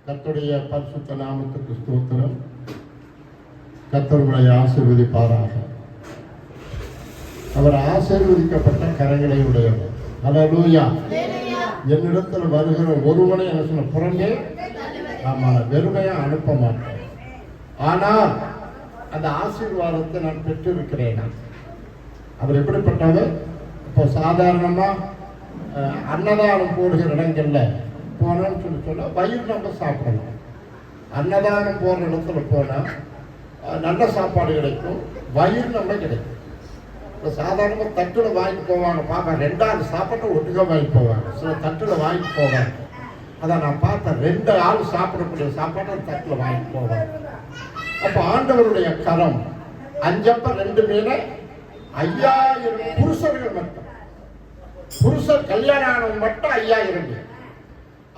கர்த்தருடைய பரிசுத்த நாமத்துக்கு ஸ்தோத்திரம். கர்த்தர் உங்களை ஆசீர்வதிப்பாராக. அவர் ஆசீர்வதிக்கப்பட்ட கரங்களை உடையவர். ஹல்லேலூயா. என்னிடத்தில் வருகிற ஒருவனை என்ன சொன்ன புறங்கே வெறுமையா அனுப்ப மாட்டேன். ஆனால் அந்த ஆசீர்வாதத்தை நான் பெற்றிருக்கிறேன். அவர் எப்படிப்பட்டவர்? இப்போ சாதாரணமா அன்னதானம் போடுகிற இடங்கள்ல போனோம்னு சொல்ல வயிறு நம்ம சாப்பிடலாம். அன்னதானம் போற இடத்துல போனா நல்ல சாப்பாடு கிடைக்கும், வயிறு நம்ம கிடைக்கும். இப்போ சாதாரணமாக தட்டில் வாங்கிட்டு போவாங்க, பார்ப்பேன் 2 சாப்பாட்டை ஒட்டுக்க வாங்கிட்டு போவாங்க. சில தட்டில் வாங்கிட்டு போவாங்க. அதை நான் பார்த்தேன், 2 ஆள் சாப்பிடக்கூடிய சாப்பாட்டை தட்டில் வாங்கிட்டு போவாங்க. அப்போ ஆண்டவருடைய கரம் 5 அப்பம் 2 மீனை 5000 புருஷர்கள் மட்டும், புருஷர் கல்யாணம் ஆனவங்க மட்டும் 5000 பேர்.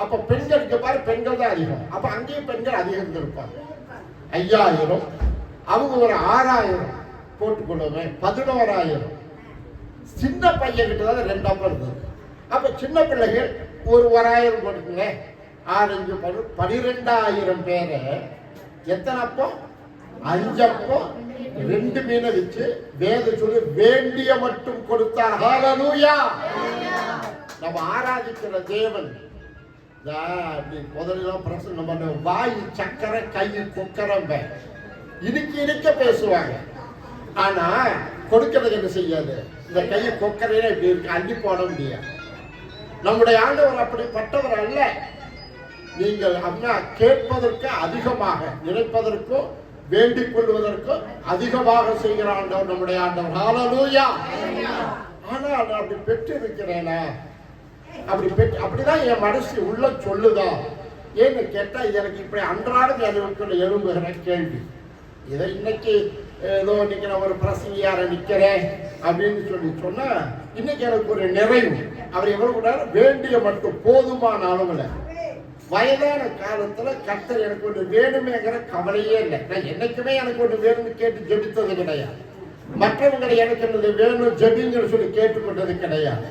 அப்ப பெண்களுக்கு பாரு, பெண்கள் தான் அதிகம். அப்ப அங்கேயும் பெண்கள் அதிகம் இருப்பாங்க. 5000 அவங்க ஒரு 6000 போட்டுக்கொள்ளுமே, 11000. சின்ன பையன் கிட்ட தான் 2 அப்பம் இருந்தது. அப்ப சின்ன பிள்ளைகள் ஒரு 1000 போட்டுக்கோங்க, 6 5 12000 பேரை எத்தனை அப்பம்? 5 அப்பம் 2 மீனை வச்சு வேத சொல்லி வேண்டிய மட்டும் கொடுத்தார். ஹல்லேலூயா. நம்ம ஆராதிக்கிற தேவன் முதலாம் பிரசங்கம் பண்ண வாய் சக்கரை கையில் குக்கரம்ப இனிக்க பேசுவாங்க. ஆனா கொடுக்கிறது என்ன செய்யாது? இந்த கையை கொக்கரையில இப்படி இருக்கு, அள்ளி போட முடியாது. நம்முடைய ஆண்டவர் அப்படிப்பட்டவர் அல்ல. நீங்கள் அம்மா கேட்பதற்கு அதிகமாக, நினைப்பதற்கும் வேண்டிக் கொள்வதற்கும் அதிகமாக செய்கிற ஆண்டவர் நம்முடைய ஆண்டவர். ஹல்லேலூயா. ஆனால் அப்படி பெற்று இருக்கிறேனா? அப்படிதான் என் மனசு உள்ள சொல்லுதா? ஏன்னு கேட்டா, இது எனக்கு இப்படி அன்றாடம் எழும்புகிற கேள்வி. இதை இன்னைக்கு ஏதோ இன்னைக்கு நான் ஒரு பிரசங்கியார நிக்கிறேன் அப்படின்னு சொன்னா இன்னைக்கு எனக்கு ஒரு நிறைவு. அவர் எவ்வளவு கூட வேண்டிய மட்டும் போதுமான அளவுல. வயதான காலத்துல கர்த்தர் எனக்கு ஒன்று வேணுமேங்கிற கவலையே இல்லை. நான் என்னைக்குமே எனக்கு ஒன்று வேணும்னு கேட்டு ஜெபித்தது கிடையாது. மற்றவங்களை எனக்கு என்னது வேணும் ஜெபிங்கன்னு சொல்லி கேட்டுக்கொண்டது கிடையாது.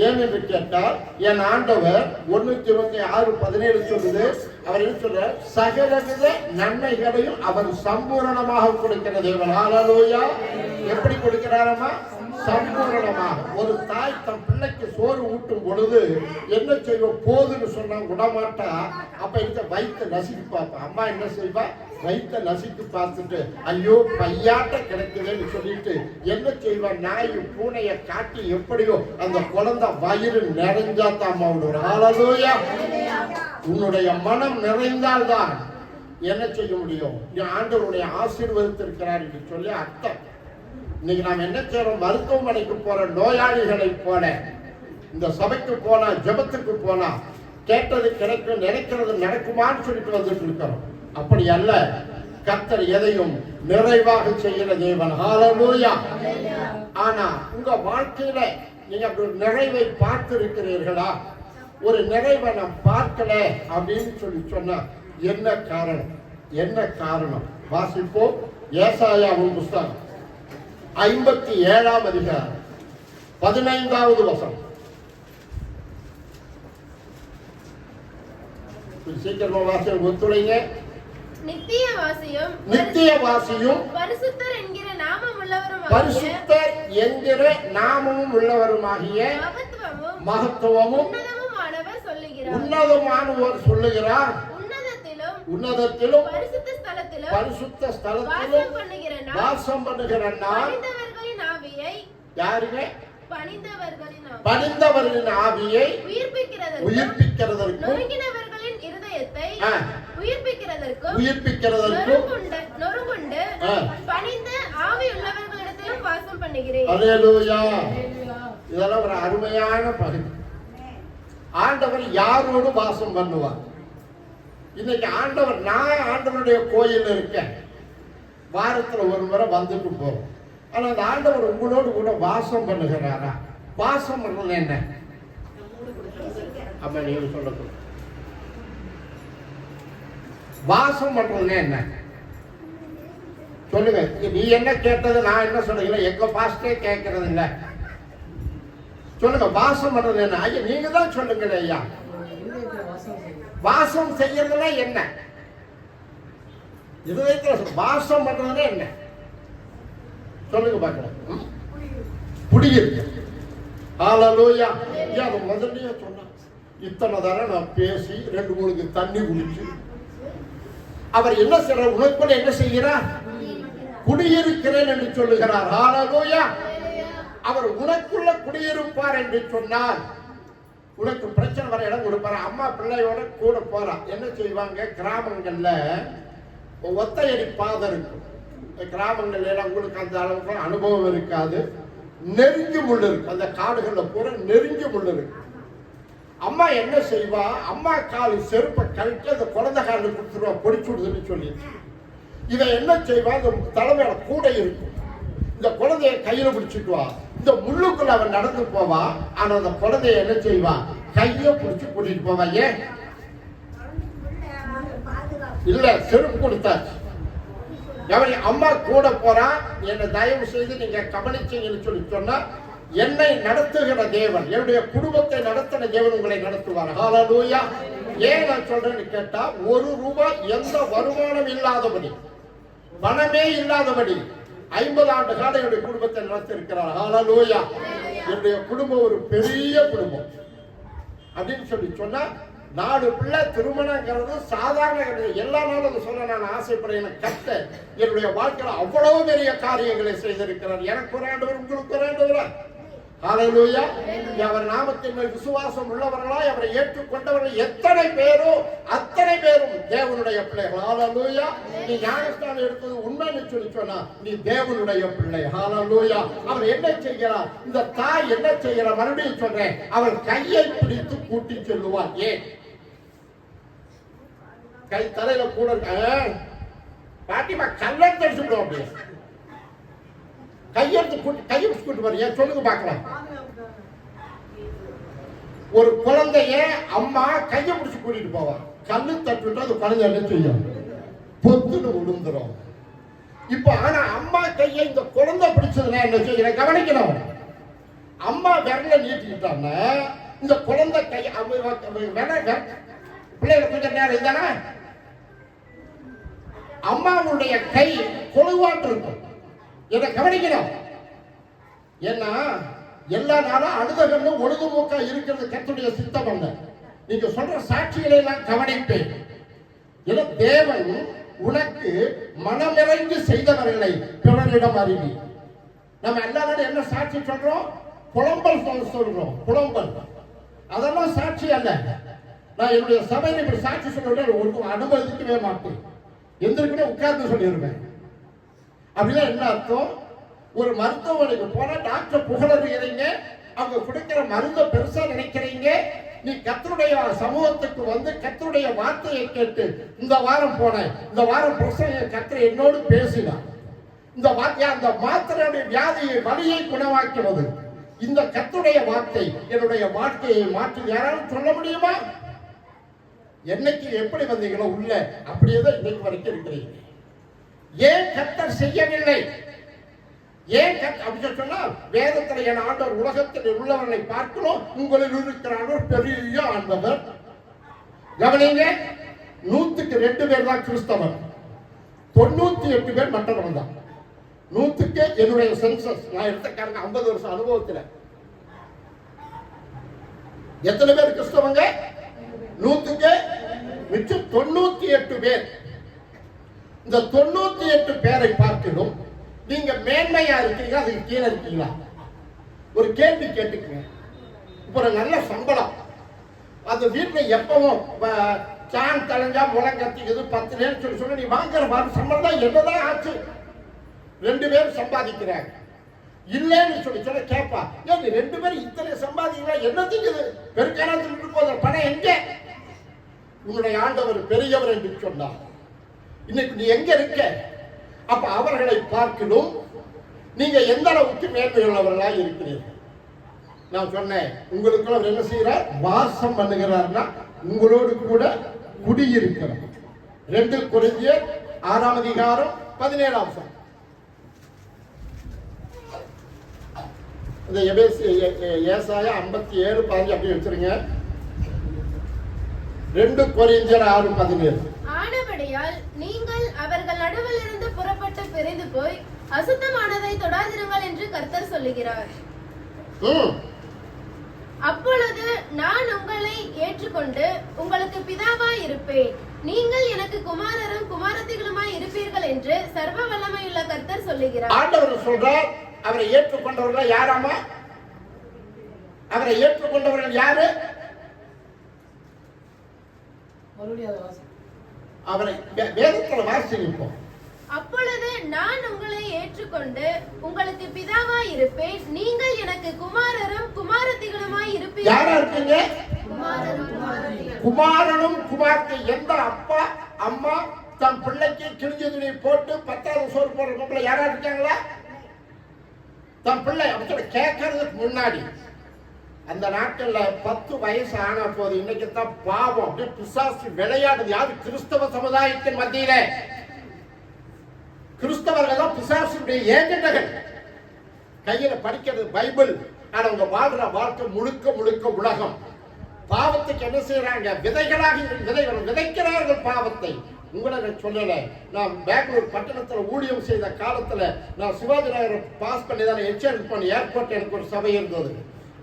ஏனென்று கேட்டால் என் ஆண்டவர் 126:17 சொல்லுது. அவர் என்ன சொல்ற? சகலவித நன்மைகளையும் அவர் சம்பூரணமாக கொடுக்கிற தேவன். ஹல்லேலூயா. எப்படி கொடுக்கிறாரமா? சம்பூரணமாக. ஒரு தாய் தன் பிள்ளைக்கு சோறு ஊட்டும் பொழுது என்ன செய்வோம்? போதுன்னு சொன்னா விடமாட்டா. அப்ப இந்த வயிற்ற நசுக்கி பார்ப்பா. அம்மா என்ன செய்வா? வயிற்ற நசுக்கி பார்த்துட்டு ஐயோ பையாட்ட கிடைக்குதுன்னு சொல்லிட்டு என்ன செய்வா? நாய் பூனையை காட்டி எப்படியோ அந்த குழந்தை வயிறு நிறைஞ்சாத்தான் அம்மா விடுவார். ஹல்லேலூயா. உன்னுடைய மனம் நிறைந்தால்தான் என்ன செய்ய முடியும்? ஆண்டவருடைய ஆசீர்வதித்திருக்கிறார் என்று சொல்லி அர்த்தம். இன்னைக்கு நாம் என்ன செய்யறோம்? மருத்துவமனைக்கு போற நோயாளிகளை போல இந்த சபைக்கு போனா, ஜெபத்துக்கு போனா கேட்டது கிடைக்கும், நினைக்கிறது நடக்குமான்னு சொல்லிட்டு வந்துட்டு இருக்கிறோம். அப்படி அல்ல. கர்த்தர் எதையும் நிறைவாக செய்கிற தேவன். ஹல்லேலூயா. ஆனா உங்க வாழ்க்கையில நீங்க அப்படி ஒரு நிறைவை பார்த்து இருக்கிறீர்களா? ஒரு நிறைவை நான் பார்க்கல அப்படின்னு சொன்னா என்ன காரணம்? என்ன காரணம்? வாசிப்போம். ஏசாயாவின் புஸ்தகம் 57ஆம் அதிகாரம் 15வது வசனம். சீக்கிரமா வாசல் ஒத்துழைங்க. நித்தியவாசியும் பரிசுத்தர் என்கிற நாமமும் உள்ளவருமாகிய மகத்துவமும் உன்னதமானவர் சொல்லுகிறார். உன்னதத்திலும் பரிசுத்த ஸ்தலத்திலும் வாசம் பண்ணுகிற நான் யாருமே பணிந்தவர்களின் ஆவியை உயிர்ப்பிக்கிறதற்கும் அல்லேலூயா. இதெல்லாம் ஒரு அருமையான பகுதி. ஆண்டவர் யாரோடு வாசம் பண்ணுவார்? இன்னைக்கு ஆண்டவர், நான் ஆண்டவருடைய கோயில் இருக்கேன், வாரத்துல ஒரு முறை வந்துட்டு போறோம். ஆனா அந்த ஆண்டவர் உங்களோடு கூட வாசம் பண்ணுகிறாரா? வாசம் பண்றது என்ன? அப்ப நீங்க சொல்லக்கூடாது. வாசம் பண்றது என்ன சொல்லுங்க. நீ என்ன கேட்டது, நான் என்ன சொல்றீங்களா? எங்க பாஸ்டே கேட்கறது இல்ல. சொல்லுங்க, வாசம் பண்றது என்ன? ஐயா நீங்க தான் சொல்லுங்க ஐயா. வாசம் செய்யறதுனா என்ன? இதயத்துல வாசம் பண்றதுனா என்ன சொல்லுங்க பார்க்கலாம். குடியிருக்கு. ஹல்லேலூயா. அது முதல்லயே சொன்னா இத்தனை தரம் நான் பேசி 2-3 தண்ணி குடிச்சு அவர் என்ன செய்யறார்? உனக்குள்ள என்ன செய்கிறார்? குடியிருக்கிறேன் என்று சொல்லுகிறார். ஹல்லேலூயா. அவர் உனக்குள்ள குடியிருப்பார் என்று சொன்னால் உனக்கு பிரச்சனை வர இடம் கொடுப்பாரு. அம்மா பிள்ளையோட கூட போறா, என்ன செய்வாங்க? கிராமங்கள்ல ஒத்தையடி பாதை இருக்கும். கிராமங்கள்ல எல்லாம் உங்களுக்கு அந்த அளவுக்கு அனுபவம் இருக்காது. நெருங்கி முள் இருக்கு. அந்த காடுகள்ல பூரா நெருங்கி முள் இருக்கு. அம்மா என்ன செய்வா? அம்மா கால் செருப்பை கழிச்சு அந்த குழந்தை காலில் கொடுத்துருவா, பொடிச்சு விடுதுன்னு சொல்லி. இதை என்ன செய்வா? இந்த தலைமையில கூடை இருக்கும். இந்த குழந்தைய கையில பிடிச்சிட்டு வா. இந்த முள்ளுக்குள்ள அவன் நடந்து போவா. ஆனா அந்த குழந்தைய என்ன செய்வா? கைய பிடிச்சு கூட்டிட்டு போவா. ஏன்? இல்ல, செருப்பு கொடுத்தாச்சு. அம்மா கூட போறா. என்னை தயவு செய்து நீங்க கவனிச்சீங்கன்னு சொல்லி சொன்னா, என்னை நடத்துகிற தேவன், என்னுடைய குடும்பத்தை நடத்தின தேவன் உங்களை நடத்துவார். ஹல்லேலூயா. ஏன் நான் சொல்றேன்னு கேட்டா, ₹1 எந்த வருமானம் இல்லாதபடி, பணமே இல்லாதபடி 50 ஆண்டு காலம் என்னுடைய குடும்பத்தை நடத்திருக்கிறார். ஹல்லேலூயா. என்னுடைய குடும்பம் ஒரு பெரிய குடும்பம் அப்படின்னு சொல்லி சொன்னா, 4 பிள்ளை திருமணங்கிறது சாதாரண கிடையாது. எல்லா நாளும் சொல்ல நான் ஆசைப்படுறேன். எனக்கு கத்த என்னுடைய வாழ்க்கையில அவ்வளவு பெரிய காரியங்களை செய்திருக்கிறார். எனக்கு ஒரு ஆண்டவர், உங்களுக்கு ஒரு ஆண்டவர். ஹல்லேலூயா. அவர் நாமத்தின் மேல் விசுவாசம் உள்ளவர்களாய் அவரை ஏற்றுக்கொண்டவர்கள் எத்தனை பேரோ அத்தனை பேரும் தேவனுடைய பிள்ளைகள். ஹல்லேலூயா. நீ ஞானஸ்தானம் எடுத்தது உண்மைன்னு சொல்லி சொன்னா நீ தேவனுடைய பிள்ளை. ஹல்லேலூயா. அவர் என்ன செய்கிறார்? இந்த தாய் என்ன செய்கிறார்? மறுபடியும் சொல்றேன், அவள் கையை பிடித்து கூட்டி செல்லுவார். ஏன்? கை தலையில கூட பாட்டிமா கல்லன் தெரிச்சு விடும். அப்படியே கையெடுத்து கூட்டு வர. ஏன் சொல்லுங்க பார்க்கலாம். ஒரு குழந்தைய அம்மா கையை பிடிச்சு கூட்டிட்டு போவார். கல்லு தட்டு அது குழந்தை என்ன செய்யும்? பொத்துன்னு விழுந்துரும். இப்ப ஆனா அம்மா கையை இந்த குழந்தை பிடிச்சதுன்னா என்ன செய்ய கவனிக்கணும். அம்மா விரல நீட்டிக்கிட்டாங்க, இந்த குழந்தை கை பிள்ளைகளை கொஞ்சம் நேரம் இருந்தானா அம்மாவுடைய கை கொழுவாட்டு இருக்கும். இதை கவனிக்கணும். ஏன்னா எல்லா நாளும் அழுதகன்னு ஒழுது மூக்கா இருக்கிறது கர்த்தருடைய சித்தம் அல்ல. நீங்க சொல்ற சாட்சிகளை எல்லாம் கவனிப்பேன். ஏன்னா தேவன் உனக்கு மனமிறங்கி செய்தவர்களை பிறரிடம் அறிவி. நம்ம எல்லாரும் என்ன சாட்சி சொல்றோம்? புலம்பல் சொல்றோம். புலம்பல் அதெல்லாம் சாட்சி அல்ல. நான் என்னுடைய சபையில் இப்படி சாட்சி சொல்ல அனுமதிக்கவே மாட்டேன். எந்திருக்கணும் உட்கார்ந்து சொல்லிடுவேன். அப்படிதான் என்ன அர்த்தம்? ஒரு மருத்துவமனைக்கு போனா டாக்டர் புகழறீங்க, அவங்க கொடுக்கிற மருந்தை பெருசா நினைக்கிறீங்க. நீ கர்த்தருடைய சமூகத்துக்கு வந்து கர்த்தருடைய வார்த்தையை கேட்டு, இந்த வாரம் போனேன், இந்த வாரம் பிரசங்க கர்த்தர் என்னோடு பேசினார், இந்த வார்த்தை அந்த மாத்திரையுடைய வியாதியை வலியை குணமாக்கிறது, இந்த கர்த்தருடைய வார்த்தை என்னுடைய வாழ்க்கையை மாற்றி யாராலும் சொல்ல முடியுமா? என்னைக்கு எப்படி வந்தீங்களோ உள்ள அப்படியேதான் இன்னைக்கு வரைக்கும் இருக்கிறீங்க. ஏன் கர்த்தர் செய்யவில்லை? ஏன் அப்படி சொன்னா, வேதத்துல என் ஆண்டவர் உலகத்தில் உள்ளவர்களை பார்க்கணும், உங்களில் இருக்கிறார் பெரிய ஆண்டவர். கவனிங்க, 100க்கு 2 பேர் தான் கிறிஸ்தவர், 98 பேர் மற்றவர்கள் தான். 100க்கு என்னுடைய சென்சஸ் நான் எடுத்தக்காரங்க 50 வருஷம் அனுபவத்தில் எத்தனை பேர் கிறிஸ்தவங்க? 100க்கு மிச்சம் 98 பேர். இந்த 98 பேரை பார்க்கணும். நீங்க மேன்மையா இருக்கீங்க, அதுக்கு கீழே இருக்கீங்களா? ஒரு கேள்வி கேட்டுக்கங்க. இப்போ ஒரு நல்ல சம்பளம், அந்த வீட்டுல எப்பவும் சான் தலைஞ்சா முழங்கத்திக்குது 10 நேரம் சொல்லி சொன்ன, நீ வாங்குற சம்பளம் தான் என்னதான் ஆச்சு? 2 பேரும் சம்பாதிக்கிறாங்க. இல்லைன்னு சொல்லி சொல்ல கேட்பா, ஏன் நீ 2 பேரும் இத்தனை சம்பாதிக்கிறா என்னத்துக்கு? பெருக்கானத்துக்கு போத பணம் எங்க? உன்னுடைய ஆண்டவர் பெரியவர் என்று சொன்னார். இன்னைக்கு நீ எங்க இருக்க? அப்ப அவர்களை பார்க்கணும். நீங்க எந்த அளவுக்கு மேன்மையுள்ளவர்களா இருக்கிறீர்கள்? நான் சொன்னேன், உங்களுக்கு அவர் என்ன செய்யறார்? வாசம் பண்ணுகிறார்னா உங்களோடு கூட குடியிருக்கிறார். 2 கொரிந்தியர் 6ஆம் அதிகாரம் 17ஆம் வசனம். இந்த ஏசாயா 57:15 அப்படி வச்சிருங்க. 2 கொரிந்தியர் 6:17. ஆனபடியால் நீங்கள் அவர்கள் நடுவில் இருந்து புறப்பட்டு பிரிந்து போய் அசுத்தமானதை தொடாதிருங்கள் என்று கர்த்தர் சொல்லுகிறார். அப்பொழுது நான் உங்களை ஏற்றுக்கொண்டு உங்களுக்கு பிதாவாய் இருப்பேன், நீங்கள் எனக்கு குமாரரும் குமாரத்திகளுமாய் இருப்பீர்கள் என்று சர்வ வல்லமையுள்ள கர்த்தர் சொல்லுகிறார். ஆண்டவர் சொல்றார், அவரை ஏற்றுக்கொண்டவர்கள் யாராமா? அவரை ஏற்றுக்கொண்டவர்கள் யாரு? அவரை வேதத்துல வாசிப்போம். அப்பொழுது நான் உங்களை ஏற்றுக்கொண்டு உங்களுக்கு பிதாவாய் இருப்பேன், நீங்கள் எனக்கு குமாரரும் குமாரத்திகளுமாய் இருப்பீர்கள். யாரா இருக்கீங்க? குமாரனும் குமாரத்தை. எந்த அப்பா அம்மா தன் பிள்ளைக்கு கிழிஞ்ச துணி போட்டு 10வது சோறு போடுற பொம்பளை யாரா இருக்காங்களா? தன் பிள்ளை அப்படி கேட்கறதுக்கு முன்னாடி அந்த நாட்கள்ல 10 வயசு ஆன போது, இன்னைக்கு தான் பாவம் அப்படியே பிசாசு விளையாடுது. யாரு? கிறிஸ்தவ சமுதாயத்தின் மத்தியில கிறிஸ்தவர்கள் தான் பிசாசுடைய ஏஜென்ட்கள். கையில படிக்கிறது பைபிள், ஆனா அவங்க வாழ்ற வாழ்க்கை முழுக்க முழுக்க உலகம். பாவத்துக்கு என்ன செய்யறாங்க? விதைகளாக விதைக்கிறார்கள் பாவத்தை. உங்களை நான் சொல்லல, நான் பெங்களூர் பட்டணத்துல ஊழியம் செய்த காலத்துல நான் சிவாஜி நகரை பாஸ் பண்ணி தான் எச்ஆர் ஏர்போர்ட் எனக்கு ஒரு சபை இருந்தது.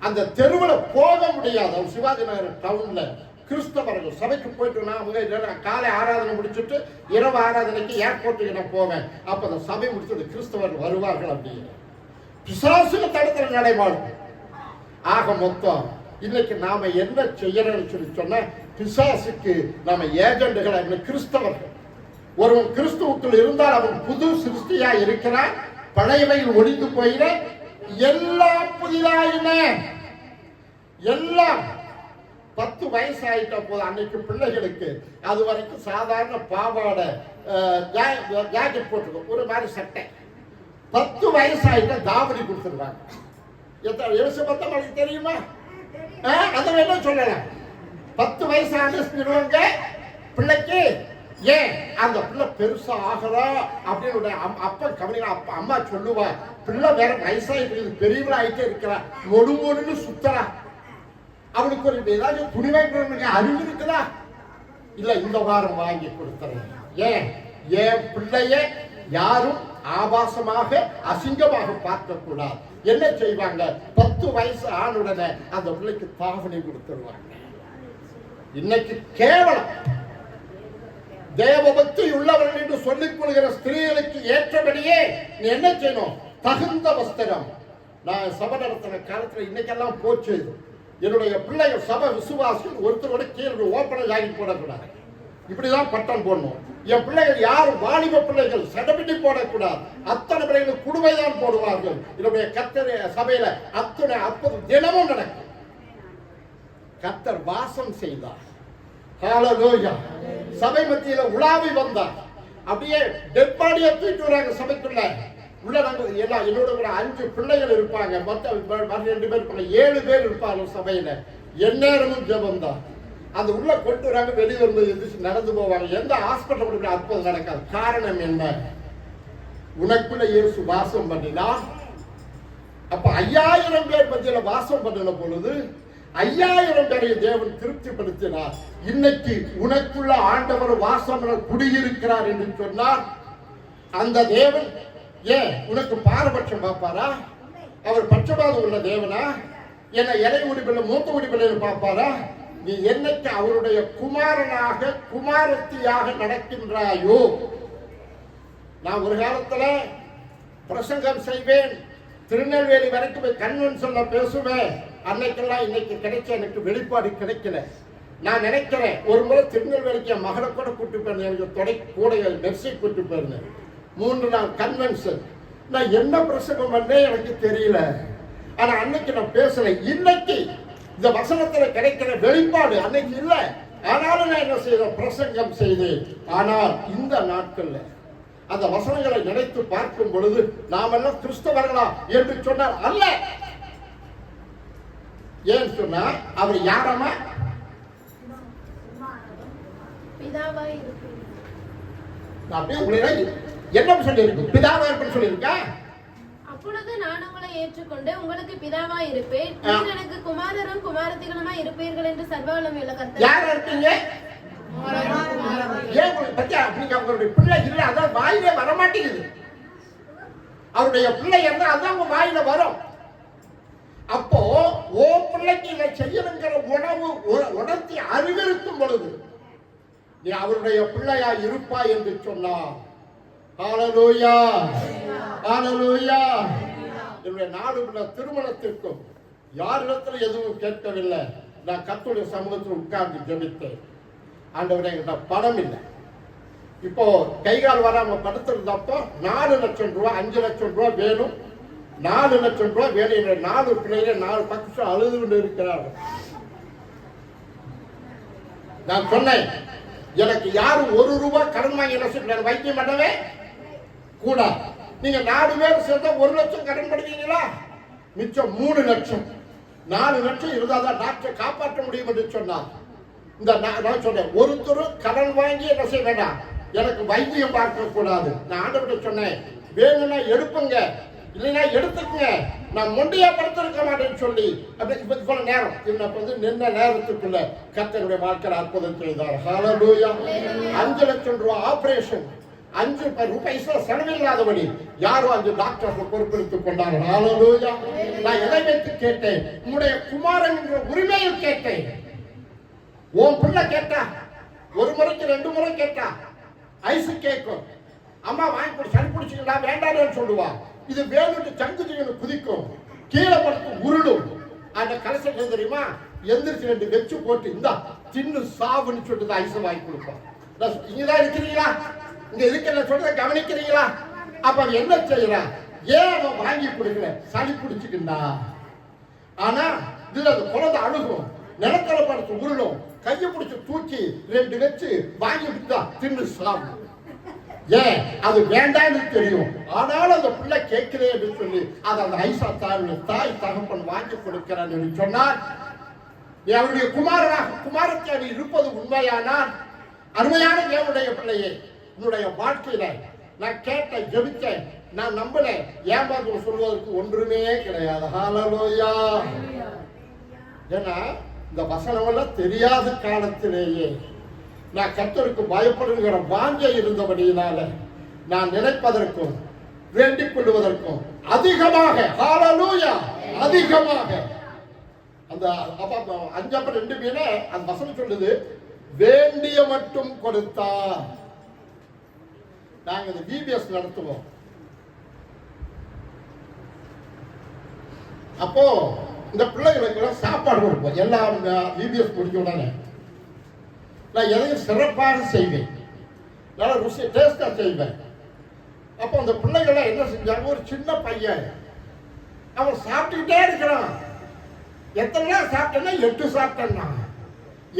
அந்த தெருவில் போக முடியாது. சிவாஜி நகர் டவுன்ல கிறிஸ்தவர்கள் சபைக்கு போயிட்டு நான் காலை ஆராதனை முடிச்சுட்டு இரவு ஆராதனைக்கு ஏர்போர்ட்டுக்கு நான் போவேன். அப்ப அந்த சபை முடிச்சது கிறிஸ்தவர்கள் வருவார்கள் அப்படின்னு பிசாசுக்கு தடத்துல நடைபாடும். ஆக மொத்தம் இன்னைக்கு நாம என்ன செய்யறோம்னு சொல்லி சொன்ன, பிசாசுக்கு நாம ஏஜெண்டுகளை கிறிஸ்தவர்கள். ஒருவன் கிறிஸ்துவுக்குள் இருந்தால் அவன் புது சிருஷ்டியா இருக்கிறான், பழையவையில் ஒழிந்து போயிட எல்லாம் புதிதாயின. எல்லாம் 10 வயசு ஆயிட்ட போது அன்னைக்கு பிள்ளைகளுக்கு அது வரைக்கும் சாதாரண பாவாடை ஜாக்கெட் போட்டுருக்கோம், ஒரு மாதிரி சட்டை. 10 வயசு ஆயிட்ட தாவணி கொடுத்துருவாங்க. எத்தனை தெரியுமா? அதை வேணா சொல்லலாம். 10 வயசு ஆனவங்க பிள்ளைக்கு ஏன் அந்த பிள்ளை பெருசா ஆகிறா அப்படின்னு அப்பா கவனிக்க. அப்பா அம்மா சொல்லுவா, பிள்ளை வேற வயசாயிட்டு பெரியவளா ஆயிட்டே இருக்கிறா, மொடுமொடுன்னு சுத்தரா, அவனுக்கு ஒரு ஏதாவது துணி வாங்கி அறிவு இருக்குதா? இல்ல இந்த வாரம் வாங்கி கொடுத்துறேன். ஏன் என் பிள்ளைய யாரும் ஆபாசமாக அசிங்கமாக பார்க்க கூடாது. என்ன செய்வாங்க? 10 வயசு ஆணுடனே அந்த பிள்ளைக்கு தாவணி கொடுத்துருவாங்க. இன்னைக்கு கேவலம். தேவபக்தி உள்ளவர்கள் என்று சொல்லிக் கொள்கிற ஸ்திரீகளுக்கு ஏற்றபடியே நீ என்ன செய்யணும்? தகுந்த வஸ்திரம். நான் சபை நடத்தின காலத்துல இன்னைக்கெல்லாம் போச்சு. என்னுடைய பிள்ளைகள் சபை விசுவாசிகள் ஒருத்தரோட கீழே ஓப்பனை ஜாக்கெட் போடக்கூடாது, இப்படிதான் பட்டம் போடணும். என் பிள்ளைகள் யாரும் வாலிப பிள்ளைகள் சடபிட்டி போடக்கூடாது. அத்தனை பிள்ளைகள் குடுவைதான் போடுவார்கள். என்னுடைய கர்த்தர் சபையில அத்தனை 40 தினமும் நடக்கும். கர்த்தர் வாசம் செய்தார். ஹல்லேலூயா. சபை மத்தியில உலாவி வந்தார். அப்படியே டெட் பாடியை தூக்கிட்டு வராங்க சபைக்குள்ள. உள்ள நாங்க எல்லாம் என்னோட கூட 5 பிள்ளைகள் இருப்பாங்க, மொத்தம் 2 பேர் இருப்பாங்க, 7 பேர் இருப்பாங்க சபையில. எந்நேரமும் ஜெபம் தான். அந்த உள்ள கொண்டு வராங்க, வெளியே வரும்போது எதிர்த்து நடந்து போவாங்க. எந்த ஹாஸ்பிட்டல் கூட அற்புதம் நடக்காது. காரணம் என்ன? உனக்குள்ள இயேசு வாசம் பண்ணினா. அப்ப 5000 பேர் மத்தியில வாசம் பண்ணின பொழுது 5000 பேரை தேவன் திருப்திப்படுத்தினார். இன்னைக்கு உனக்குள்ள ஆண்டவர் வாசம் குடியிருக்கிறார் என்று சொன்னார். அந்த தேவன் ஏன் உனக்கு பாரபட்சம் பார்ப்பாரா? அவர் பட்சபாதம் உள்ள தேவனா? என்ன இலை உடிப்பில்லை மூத்த உடிப்பில்லை பார்ப்பாரா? நீ என்னைக்கு அவருடைய குமாரனாக குமாரத்தியாக நடக்கின்றாயோ. நான் ஒரு காலத்துல பிரசங்கம் செய்வேன், திருநெல்வேலி வரைக்கும் போய் கன்வென்ஷன்ல பேசுவேன். அன்னைக்கெல்லாம் இன்னைக்கு கிடைச்ச எனக்கு வெளிப்பாடு கிடைக்கல. நான் நினைக்கிறேன் ஒரு முறை திருநெல்வேலிக்கு என் மகளை கூட கூட்டு போயிருந்தேன். எனக்கு தொடை கூட மெர்சி கூட்டு போயிருந்தேன். 3 நாள் கன்வென்ஷன். நான் என்ன பிரசங்கம் பண்ணேன் எனக்கு தெரியல. ஆனா அன்னைக்கு நான் பேசல. இன்னைக்கு இந்த வசனத்துல கிடைக்கிற வெளிப்பாடு அன்னைக்கு இல்லை. ஆனாலும் நான் என்ன செய்தேன்? பிரசங்கம் செய்தேன். ஆனால் இந்த நாட்கள்ல அந்த வசனங்களை நினைத்து பார்க்கும் பொழுது நாமெல்லாம் கிறிஸ்தவர்களா என்று சொன்னார் அல்ல. ஏன் சொன்னா அவர் யாரமா? அப்படியே என்ன சொல்லி இருக்கு? பிதாவா இருப்பேன்னு சொல்லியிருக்கா? அப்பொழுது நான் உங்களை ஏற்றுக்கொண்டு உங்களுக்கு பிதாவாய் இருப்பேன், நீங்கள் எனக்கு குமாரரும் குமாரத்திகளுமாய் இருப்பீர்கள் என்று சர்வ வல்லமையுள்ள கர்த்தர். யாரா இருக்கீங்க? ஏன் பத்தியா நீங்க அவங்களுடைய பிள்ளை இல்ல, அதான் வாயிலே வரமாட்டேங்குது. அவருடைய பிள்ளை இருந்தா அதான் உங்க வாயில வரும். அப்போ ஓ பிள்ளைக்கு இதை செய்யணுங்கிற உணவு உணர்த்தி அறிவிருக்கும் பொழுது நீ அவருடைய பிள்ளையா இருப்பா என்று சொன்னார். ஹல்லேலூயா, ஹல்லேலூயா. என்னுடைய நாடு திருமணத்திற்கும் யாரிடத்தில் எதுவும் கேட்கவில்லை. நான் கர்த்தருடைய சமூகத்தில் உட்கார்ந்து ஜெபித்தேன். ஆண்டவரே, என்கிட்ட பணம் இல்லை. இப்போ கைகால் வராம படுத்திருந்தப்போ 4 லட்சம் ரூபாய் 5 லட்சம் ரூபாய் வேணும், 4 லட்சம் ரூபாய் வேணும் என்ற 4 பிள்ளைகளை 4 பக்கம் அழுது கொண்டு இருக்கிறார்கள். நான் சொன்னேன், எனக்கு யாரும் 1 ரூபாய் கடன் வாங்கி என்ன வைக்க மாட்டவே கூட. நீங்க 4 பேர் சேர்ந்தா 1 லட்சம் கடன் பண்ணுவீங்களா? மிச்சம் 3 லட்சம். 4 லட்சம் இருந்தாதான் டாக்டர் காப்பாற்ற முடியும் என்று சொன்னார். இந்த நான் சொன்னேன், ஒருத்தரும் கடன் வாங்கி என்ன செய்ய வேண்டாம், எனக்கு வைத்தியம் பார்க்க கூடாது. நான் ஆண்டவர்கிட்ட சொன்னேன், வேணும்னா எடுப்புங்க, இல்லைன்னா எடுத்துக்குங்க, நான் மொண்டையா படுத்திருக்க மாட்டேன்னு சொல்லி அப்படி இப்ப நேரம் இன்னும் வந்து நின்ன நேரத்துக்குள்ள கர்த்தருடைய வாழ்க்கையில் அற்புதம் செய்தார். ஹல்லேலூயா. 5 லட்சம் ரூபாய் ஆபரேஷன், 5 பைசா செலவில்லாதபடி யாரோ 5 டாக்டர்கள் பொறுப்பெடுத்துக் கொண்டார்கள். ஹல்லேலூயா. நான் எதை வைத்து கேட்டேன்? உன்னுடைய குமாரன் என்ற உரிமையில் கேட்டேன். உன் பிள்ளை கேட்டா 1 முறைக்கு 2 முறை கேட்டா ஐஸ் கேட்கும், அம்மா வாங்கி சளி பிடிச்சிங்களா வேண்டாம்னு சொல்லுவா. இது வேணுட்டு சங்குச்சின்னு குதிக்கும், கீழே படுத்து உருளும். அந்த கலசம் தெரியுமா, எந்திரிச்சு 2 வெச்சு போட்டு இந்தா தின்னு சாவுன்னு சொல்லிட்டு ஐஸ் வாங்கி கொடுப்போம். இங்கதான் இருக்கிறீங்களா? இங்க இருக்கிற சொல்றத கவனிக்கிறீங்களா? அப்ப என்ன செய்யறா? ஏன் அவன் வாங்கி கொடுக்கல? சளி பிடிச்சுக்கிண்டா. ஆனா இதுல அது குழந்தை அழுகும், நிலத்தல படுத்து உருளும், கையை பிடிச்சு தூக்கி 2 வச்சு வாங்கி விட்டா தின்னு சாப்பிடும். ஏன்? அது வேண்டாம்னு தெரியும். ஆனாலும் அந்த பிள்ளை கேட்கிறேன் என்று சொல்லி அதை அந்த ஐசா தாய் தகப்பன் வாங்கி கொடுக்கிறான் என்று சொன்னார். அவருடைய குமாரத்தை நீ இருப்பது உண்மையானால், அருமையான தேவனுடைய பிள்ளையே, உன்னுடைய வாழ்க்கையில நான் கேட்டேன், ஜெபித்தேன், நான் நம்பினேன். ஏமாந்து சொல்வதற்கு ஒன்றுமே கிடையாது. ஹல்லேலூயா. ஏன்னா இந்த வசனம் எல்லாம் தெரியாத காலத்திலேயே நான் கர்த்தருக்கு பயப்படுகிற வாஞ்சை இருந்தபடியினால நான் நினைப்பதற்கும் வேண்டிக் கொள்வதற்கும் அதிகமாக, ஹல்லேலூயா, அதிகமாக அந்த 5 மீனே அந்த வசனம் சொல்லுது, வேண்டிய மட்டும் கொடுத்தார். நாங்க இந்த VBS நடத்துவோம். அப்போ இந்த பிள்ளைகளுக்கு சாப்பாடு கொடுப்போம். எல்லாம் VBS முடிக்க உடனே நான் எதையும் சிறப்பாக செய்வேன், நல்லா ருசி டேஸ்டா செய்வேன். அப்போ அந்த பிள்ளைகளை என்ன செஞ்சாங்க, ஒரு சின்ன பையன் அவன் சாப்பிட்டுக்கிட்டே இருக்கிறான். எத்தனை நாள் சாப்பிட்டேன்னா 8 சாப்பிட்டேன்னா.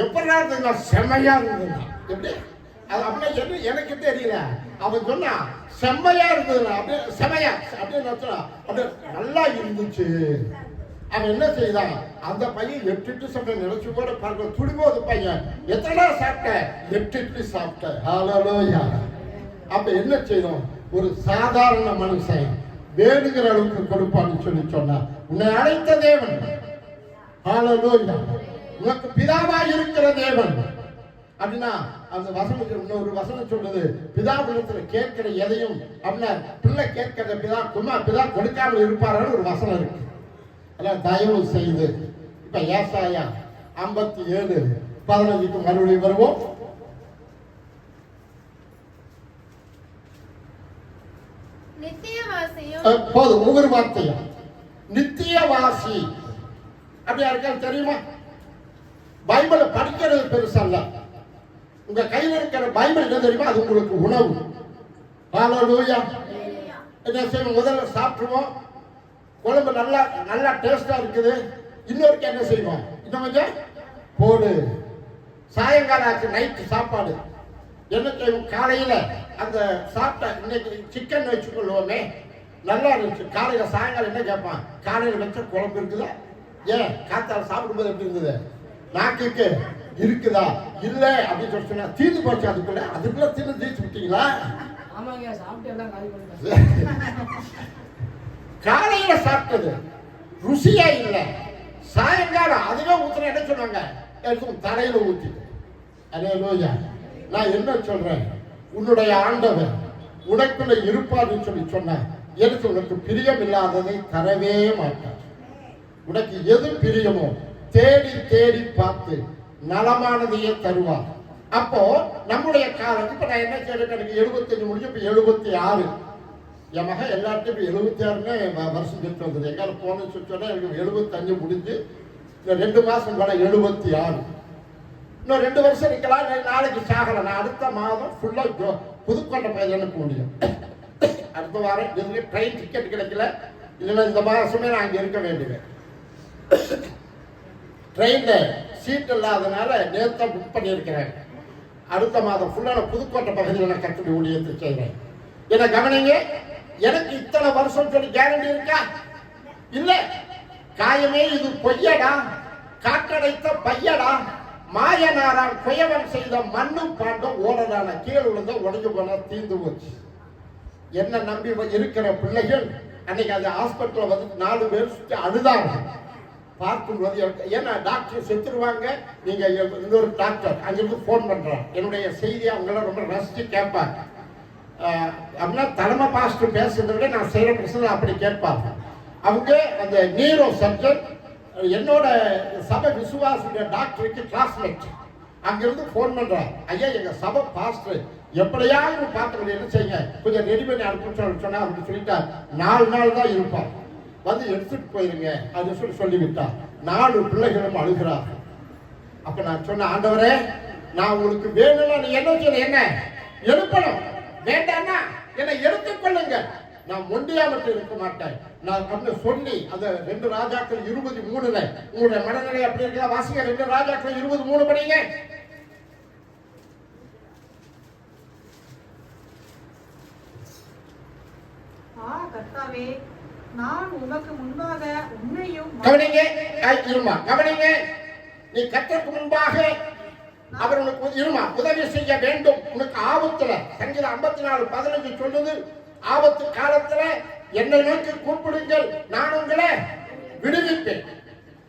எப்படா இருந்ததுன்னா செம்மையா இருந்ததுன்னா. எப்படி அது அப்படின்னா எனக்கு தெரியல. அவன் சொன்னா செம்மையா இருந்ததுன்னா, அப்படியே செம்மையா அப்படின்னு அப்படியே நல்லா இருந்துச்சு. அவன் என்ன செய்தான், அந்த பையன் 8 இட்லி சாப்பிட்ட நினைச்சு கூட பார்க்க துடிப்போது. பையன் எத்தனை சாப்பிட்ட? 8 இட்லி சாப்பிட்ட. ஹல்லேலூயா. அப்ப என்ன செய்தோம், ஒரு சாதாரண மனுஷன் வேணுங்கிற அளவுக்கு கொடுப்பான்னு சொல்லி சொன்னா, உன்னை அழைத்த தேவன், ஹல்லேலூயா, உனக்கு பிதாவா இருக்கிற தேவன் அப்படின்னா அந்த வசனத்துக்கு இன்னொரு வசனம் சொல்லுது, பிதாவிடத்துல கேட்கிற எதையும் அப்படின்னா பிள்ளை கேட்கிற பிதா கொடுக்காமல் இருப்பார்கள் ஒரு வசனம் இருக்கு. அதான் தயவு செய்து இப்ப ஏசாயா 57:15 மறுபடியும் வருவோம். போதும், ஒவ்வொரு வார்த்தையும் நித்தியவாசி அப்படியா இருக்கான்னு தெரியுமா? பைபிளை படிக்கிறது பெருசல்ல. உங்க கையில் இருக்கிற பைபிள் என்ன தெரியுமா, அது உங்களுக்கு உணவு. ஹல்லேலூயா. என்ன செய்வோம், முதல்ல சாப்பிடுவோம், குழம்பு நல்லா நல்லா டேஸ்டா இருக்குது, இன்னொருக்கு என்ன செய்வோம், இன்னும் கொஞ்சம் போடு. சாயங்காலம் ஆச்சு, நைட்டு சாப்பாடு என்ன செய்வோம், காலையில அந்த சாப்பிட்ட இன்னைக்கு சிக்கன் வச்சுக்கொள்வோமே, நல்லா இருந்துச்சு. காலையில சாயங்காலம் என்ன கேட்பான், காலையில வச்ச குழம்பு இருக்குதா? ஏன் காத்தால சாப்பிடும்போது எப்படி இருந்தது, நாக்குக்கு இருக்குதா? இல்ல அப்படின்னு சொன்னா தீர்ந்து போச்சு. அதுக்குள்ள தீர்ந்து விட்டீங்களா? காலையில சாப்பிட்டது ருசியா இல்லை, சாயங்காலம் அதுவே ஊத்துற என்ன சொன்னாங்க, எதுவும் தலையில ஊத்தி. அல்லேலூயா. நான் என்ன சொல்றேன், உன்னுடைய ஆண்டவர் உனக்குள்ள இருப்பார்னு சொல்லி சொன்ன எனக்கு உனக்கு பிரியம் இல்லாததை தரவே மாட்டார். உனக்கு எது பிரியமோ தேடி தேடி பார்த்து நலமானதையே தருவார். அப்போ நம்முடைய காலம் இப்ப நான் என்ன கேட்டேன், எனக்கு 75 முடிஞ்சு இப்ப 76. என் மகன் எல்லார்ட்டையும் இப்ப 76 வருஷம் சொல்லிட்டு வந்தது. எங்கால போனேன்னு சொல்லி சொன்னா எனக்கு 75 முடிஞ்சு 2 மாசம் கூட 76. இன்னும் 2 வருஷம் இருக்கலாம். நாளைக்கு சாகல. நான் அடுத்த மாதம் ஃபுல்லா புதுக்கோட்டை பயணம் முடியும். அடுத்த வாரம் ட்ரெயின் டிக்கெட் கிடைக்கல, இல்லைன்னா இந்த மாசமே நான் அங்க இருக்க வேண்டியது. ட்ரெயின்ல சீட் இல்லாதனால நேரத்தை புக் பண்ணியிருக்கிறேன். அடுத்த மாதம் ஃபுல்லா புதுக்கோட்டை பகுதியில் நான் கட்டுரை ஊழியத்தை செய்கிறேன். என்ன கவனிங்க, எனக்கு இத்தனை வருஷம் சொல்லி கேரண்டி இருக்கா? இல்ல. காயமே இது பொய்யடா, காற்றடைத்த பையடா, மாயனாரால் குயவன் செய்த மண்ணு பாண்டம் ஓடலான கீழ் விழுந்த உடஞ்சு போன தீர்ந்து போச்சு. என்ன நம்பி இருக்கிற பிள்ளைகள் அன்னைக்கு அந்த ஹாஸ்பிட்டல் வந்து 4 பேர் சுற்றி அழுதாங்க. பார்க்கும்போது ஏன்னா டாக்டர் செத்துருவாங்க, நீங்க இன்னொரு டாக்டர் அங்கிருந்து போன் பண்றாங்க. என்னுடைய செய்தியை அவங்களாம் ரொம்ப ரசிச்சு கேட்பாங்க. அப்படின்னா தலைமை பாஸ்டர் பேசுறதை விட நான் செய்யற பிரச்சனை அப்படி கேட்பாங்க. அவங்க அந்த நீரோ சர்ஜன் என்னோட சபை விசுவாசிய டாக்டருக்கு கிளாஸ்மேட். அங்கிருந்து போன் பண்றாங்க, ஐயா எங்க சபை பாஸ்டர் எப்படியாவது பார்த்து என்ன செய்யுங்க, கொஞ்சம் ரெடி பண்ணி அனுப்பிச்சு சொன்னா அப்படின்னு சொல்லிட்டா 4 நாள் தான் இருப்பார், வந்து எடுத்துட்டு போயிருங்க அப்படின்னு சொல்லிவிட்டா 4 பிள்ளைகளும் அழுகிறார்கள். அப்ப நான் சொன்ன, ஆண்டவரே நான் உங்களுக்கு வேணும்னா நீ என்ன செய்யணும், என்ன எழுப்பணும், வேண்டாம்னா என்னை எடுத்துக்கொள்ளுங்க, நான் ஒண்டியா மட்டும் இருக்க மாட்டேன் நான் அப்படின்னு சொல்லி அந்த 2 ராஜாக்கள் 23 உங்களுடைய மனநிலை அப்படி இருக்கா? வாசிங்க 2 ராஜாக்கள் 23 படிங்க. கர்த்தாவே, நான் உமக்கு முன்பாக உன்னையும் கவனிங்க, கவனிங்க. நீ கர்த்தருக்கு முன்பாக அவர் உனக்கு இருமா உதவி செய்ய வேண்டும். உனக்கு ஆபத்துல சங்கீதம் 54:15 சொல்லுது, ஆபத்து காலத்துல என்னை நோக்கி கூப்பிடுங்கள், நான் உங்களை விடுவிப்பேன்.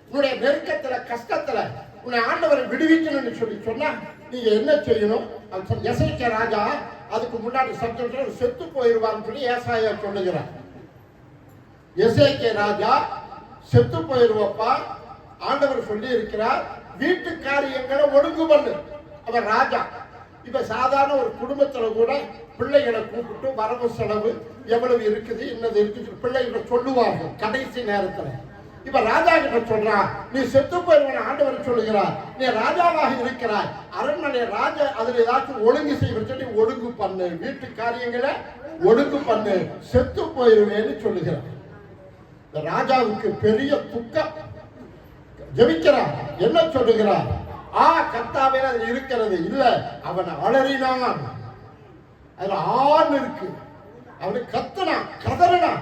உன்னுடைய நெருக்கத்துல கஷ்டத்துல உன்னை ஆண்டவரை விடுவிக்கணும்னு சொல்லி சொன்னா நீங்க என்ன செய்யணும்? எசேக்கியா ராஜா அதுக்கு முன்னாடி சப்ஜெக்ட் செத்து போயிருவான்னு சொல்லி ஏசாயா சொல்லுகிறார். எசேக்கியா ராஜா செத்து போயிருவப்பா ஆண்டவர் சொல்லி இருக்கிறார், வீட்டு காரியங்களை ஒழுங்கு பண்ணு. அவர் ராஜா. இப்ப சாதாரண ஒரு குடும்பத்துல கூட பிள்ளைகளை கூப்பிட்டு வரவு செலவு எவ்வளவு இருக்குது, இன்னது இருக்குது பிள்ளைகளை சொல்லுவார்கள் கடைசி நேரத்துல. இப்ப ராஜா கிட்ட சொல்றா, நீ செத்து போயிருவன ஆண்டவர் சொல்லுகிறார், நீ ராஜாவாக இருக்கிறாய், அரண்மனை ராஜா அதுல ஏதாச்சும் ஒழுங்கு செய்ய சொல்லி ஒழுங்கு பண்ணு, வீட்டு காரியங்களை ஒழுங்கு பண்ணு, செத்து போயிருவேன்னு சொல்லுகிறார். இந்த ராஜாவுக்கு பெரிய துக்கம். ஜெபிக்கிறார், என்ன சொல்லுகிறார்? கர்த்தாவே அது இருக்கிறது இல்ல, அவன் அலறினான், அதுல ஆண் இருக்கு, அவனை கத்துனான், கதறினான்.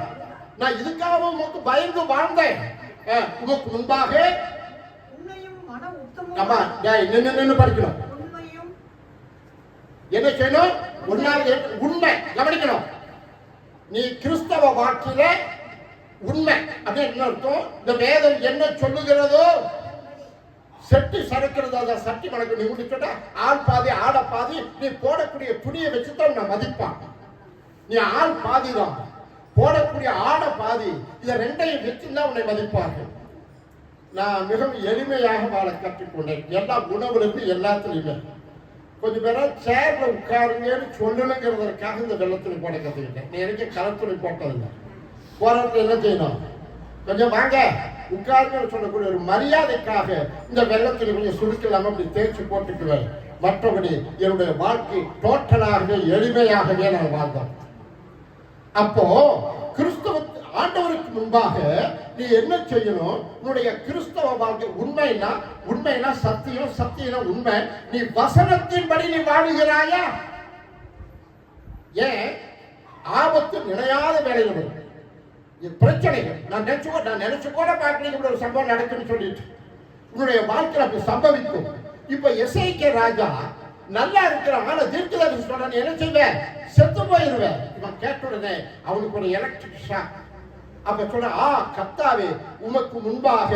நான் இதுக்காக உமக்கு பயந்து வாழ்ந்தேன், உமக்கு முன்பாக நின்னு படிக்கணும். என்ன செய்யணும்? உண்மை கவனிக்கணும். நீ கிறிஸ்தவ வாழ்க்கையில உண்மை அப்படின்னு என்ன அர்த்தம்? இந்த வேதம் என்ன சொல்லுகிறதோ செட்டி சறுக்கிறது, அதை சட்டி மணக்கு நீ முடிச்சுட்டா ஆள் பாதி ஆட பாதி, நீ போடக்கூடிய துணியை வச்சுதான் நான் மதிப்பான். நீ ஆள் பாதி தான், போடக்கூடிய ஆட பாதி, இதை 2ஐயும் வச்சுதான் உன்னை மதிப்பார்கள். நான் மிகவும் எளிமையாக வாழ கற்றுக்கொண்டேன். எல்லா உணவுலேருந்து எல்லாத்துலையுமே கொஞ்சம் பேரா சேர்ல உட்காருங்கன்னு சொல்லணுங்கிறதற்காக இந்த வெள்ளத்துணி போட கற்றுக்கிட்டேன். நீ எனக்கு கலத்துணி போட்டதில்லை. போறதுல என்ன செய்யணும்? கொஞ்சம் வாங்க உட்கார்ந்து சொல்லக்கூடிய ஒரு மரியாதைக்காக இந்த வெள்ளத்தில் கொஞ்சம் சுருக்கலாம அப்படி தேய்ச்சி போட்டுக்குவேன். மற்றபடி என்னுடைய வாழ்க்கை டோட்டலாகவே எளிமையாகவே நான் வாழ்ந்தேன். அப்போ கிறிஸ்தவ ஆண்டவருக்கு முன்பாக நீ என்ன செய்யணும்? உன்னுடைய கிறிஸ்தவ வாழ்க்கை உண்மைனா சத்தியம், சத்தியம்னா உண்மை. நீ வசனத்தின்படி நீ வாழுகிறாயா? ஏன் ஆபத்து நினையாத வேலையில் வரும் பிரச்சனைகள். நான் நினைச்சு கூட பார்க்கல ஒரு சம்பவம் நடக்குன்னு சொல்லிட்டு உன்னுடைய வாழ்க்கையில் அப்படி சம்பவிக்கும். இப்ப எசேக்கியா ராஜா நல்லா இருக்கிறான், ஆனா தீர்க்கதரிசி சொல்றான் என்ன செய்வேன்? செத்து போயிருவேன். இவன் கேட்ட உடனே அவனுக்கு ஒரு எலக்ட்ரிக் ஷாக். அப்ப சொன்ன கர்த்தாவே உமக்கு முன்பாக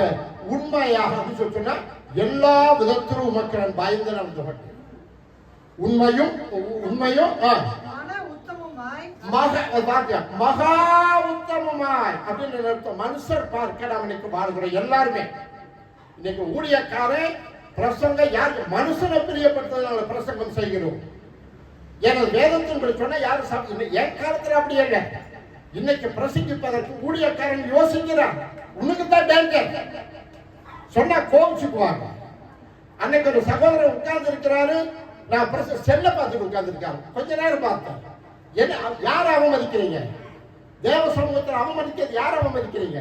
உண்மையாக அப்படின்னு சொன்னா எல்லா விதத்திலும் உமக்கு நான் பயந்து நடந்து கொண்டேன். உண்மையும் மகா உத்தமமாய் அப்படின்னு அர்த்தம். மனுஷர் பார்க்க நாம் இன்னைக்கு பாடுகிறோம். எல்லாருமே இன்னைக்கு ஊழியக்காரன் பிரசங்க யாருக்கு மனுஷனை பிரியப்படுத்துறதுனால பிரசங்கம் செய்கிறோம். எனது வேதத்தின் சொன்னா யாரும் சாப்பிட்டு என் காலத்துல அப்படி இல்லை. இன்னைக்கு பிரசங்கிப்பதற்கு ஊழியக்காரன் யோசிக்கிறான். உனக்கு தான் டேஞ்சர் சொன்னா கோபிச்சுக்குவாங்க. அன்னைக்கு ஒரு சகோதரர் உட்கார்ந்து இருக்கிறாரு. நான் செல்ல பார்த்துட்டு உட்கார்ந்து இருக்காரு. கொஞ்ச நேரம் பார்த்தேன். என்ன யாரை அவமதிக்கிறீங்க? தேவ சமூகத்தில் அவமதிக்கிறது யாரை அவமதிக்கிறீங்க?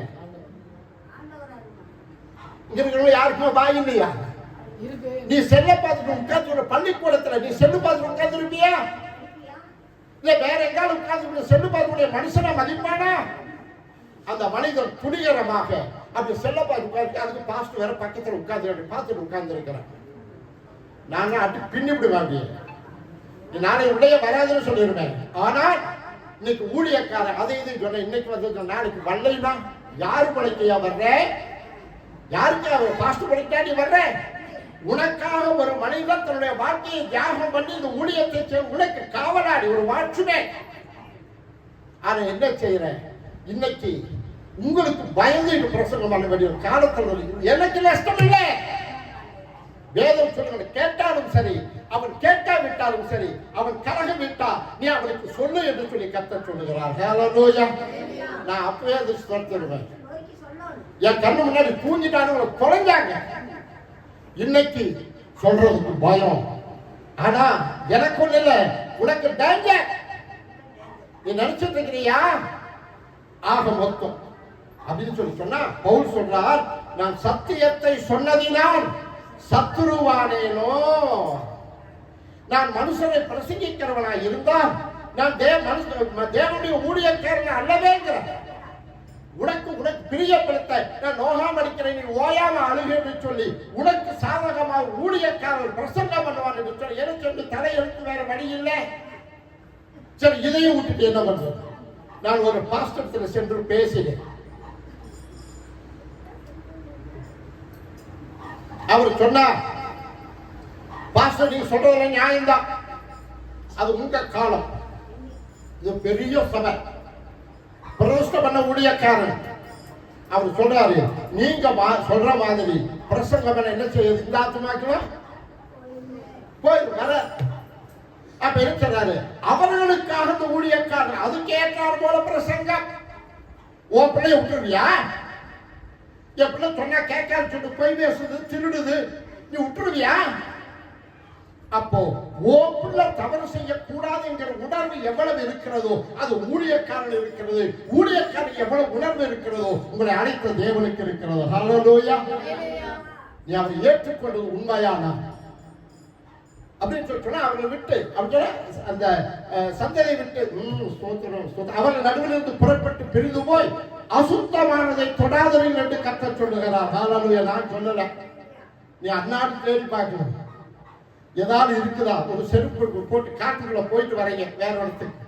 இங்க இருக்கிறவங்க யாருக்குமே வாய் இல்லையா? நீ செல்ல பார்த்துட்டு உட்கார்ந்து பள்ளிக்கூடத்துல நீ செல்லு பார்த்துட்டு உட்கார்ந்து இருப்பியா? இல்ல வேற எங்காலும் உட்கார்ந்து செல்லு பார்த்து மனுஷனா மதிப்பானா? அந்த மனிதன் துணிகரமாக அப்படி செல்ல பார்த்து அதுக்கு பாஸ்ட் வேற பக்கத்துல உட்கார்ந்து பார்த்துட்டு உட்கார்ந்து இருக்கிறேன். நாங்க அப்படி பின்னி விடுவாங்க. நாளை உள்ளே வராதுன்னு சொல்லிடுவேன். ஆனால் இன்னைக்கு ஊழியக்காரன் அதை இது சொன்ன இன்னைக்கு வந்து நாளைக்கு வரலைன்னா யாரு பழைக்கையா வர்ற? யாருக்காக பாஸ்ட் பழைக்கா நீ வர்ற? உனக்காக ஒரு மனிதன் தன்னுடைய வாழ்க்கையை தியாகம் பண்ணி இந்த ஊழியத்தை உனக்கு காவலாடி ஒரு வாட்சுமே. ஆனா என்ன செய்யறேன்? இன்னைக்கு உங்களுக்கு பயந்து பிரசங்கம் பண்ண வேண்டிய ஒரு காலத்தில் எனக்கு நஷ்டம் இல்லை. வேதம் சொல்லுங்க, கேட்டாலும் சரி அவன் கேட்காவிட்டாலும் சரி அவன் கலகம் விட்டா நீ அவனுக்கு சொல்லு என்று சொல்லி கர்த்தர் சொல்லுகிறார். ஹல்லேலூயா. நான் அப்பவே அது சொல்லிடுவேன். என் கண்ணு முன்னாடி தூங்கிட்டானு குறைஞ்சாங்க. இன்னைக்கு சொல்றதுக்கு பயம். ஆனா எனக்கு ஒண்ணு இல்ல, உனக்கு டேஞ்சர். நீ நினைச்சிட்டு இருக்கிறியா? ஆக மொத்தம் அப்படின்னு சொல்லி சொன்னா பவுல் சொல்றார், நான் சத்தியத்தை சொன்னதினால் சத்துருவானேனோ. நான் மனுஷனை பிரசங்கிக்கிறவனாய் இருந்தால் நான் தேவனுடைய ஊழியக்காரன் அல்லவேங்கிற. உனக்கு பிரியப்படுத்த நான் நோகாம அடிக்கிறேன், நீ ஓயாம அழுகன்னு சொல்லி உனக்கு சாதகமாக ஊழியக்காரர் பிரசங்கம் பண்ணுவான் என்று சொல்லி எனக்கு சொல்லி தலையெழுத்து வேற வழி இல்லை. சரி, இதையும் விட்டுட்டு என்ன பண்றது? நான் ஒரு பாஸ்டர் சென்று பேசினேன். அவர் சொன்னார், பாஸ்டர் நீங்க சொல்றதுல நியாயம்தான், அது உங்க காலம், இது பெரிய சபை, பிரதிஷ்டை பண்ண ஊழியக்காரன். அவர் சொல்றாரு, நீங்க சொல்ற மாதிரி பிரசங்கம் என்ன செய்யுது? இந்த ஆத்மாக்கலாம் போய் வர. அப்ப இருக்கிறாரு அவர்களுக்காக இந்த ஊழியக்காரன் அதுக்கு ஏற்றார் போல பிரசங்கம். ஓ பிள்ளைய விட்டுருவியா? என் பிள்ளை சொன்னா கேட்காது சொல்லி போய் பேசுது, திருடுது, நீ விட்டுருவியா? அப்போ ஓ பிள்ளை தவறு செய்யக்கூடாது என்கிற உணர்வு எவ்வளவு இருக்கிறதோ அது ஊழியக்காரன் இருக்கிறது. ஊழியக்காரன் எவ்வளவு உணர்வு இருக்கிறதோ உங்களை அழைத்த தேவனுக்கு இருக்கிறது. ஹல்லேலூயா. நீ அவரை ஏற்றுக்கொண்டது உண்மையானா அப்படின்னு சொன்னா அவர்களை விட்டு அந்த சந்ததை விட்டு அவர்கள் நடுவில் இருந்து புறப்பட்டு பிரிந்து போய் அசுத்தமானதை தொடாதவர்கள் என்று கர்த்தர் சொல்லுகிறார். ஹல்லேலூயா. நான் சொல்லல, நீ அந்நாடு தேடி பார்க்கணும். ஏதாவது இருக்குதா? ஒரு செருப்பு போட்டு காட்டுக்குள்ள போயிட்டு வரீங்க வேற இடத்துக்கு,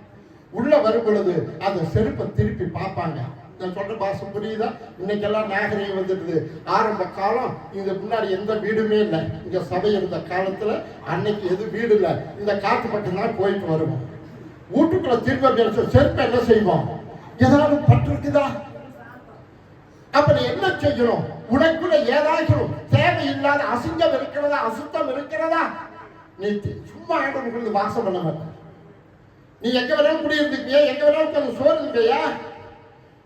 உள்ள வரும் பொழுது அந்த செருப்பை திருப்பி பார்ப்பாங்க. நான் சொல்ற பாச புரியுதா? இன்னைக்கெல்லாம் நாகரிகம் வந்துடுது. ஆரம்ப காலம் இங்க முன்னாடி எந்த வீடுமே இல்லை. இங்க சபை இருந்த காலத்துல அன்னைக்கு எது வீடு இல்லை, இந்த காட்டு மட்டும்தான் போயிட்டு வருவோம். வீட்டுக்குள்ள திரும்ப செருப்பை என்ன செய்வோம்? ஏதாவது பற்று இருக்குதா? அப்ப நீ என்ன செய்யணும்? உனக்குள்ள ஏதாச்சும் தேவையில்லாத அசிங்கம் இருக்கிறதா, அசுத்தம் இருக்கிறதா? நீ சும்மா ஆண்டவனுக்கு வாசம் பண்ண மாட்டேன். நீ எங்க வேணாலும் குடியிருந்துக்கியா, எங்க வேணாலும் சோறு இருக்கையா?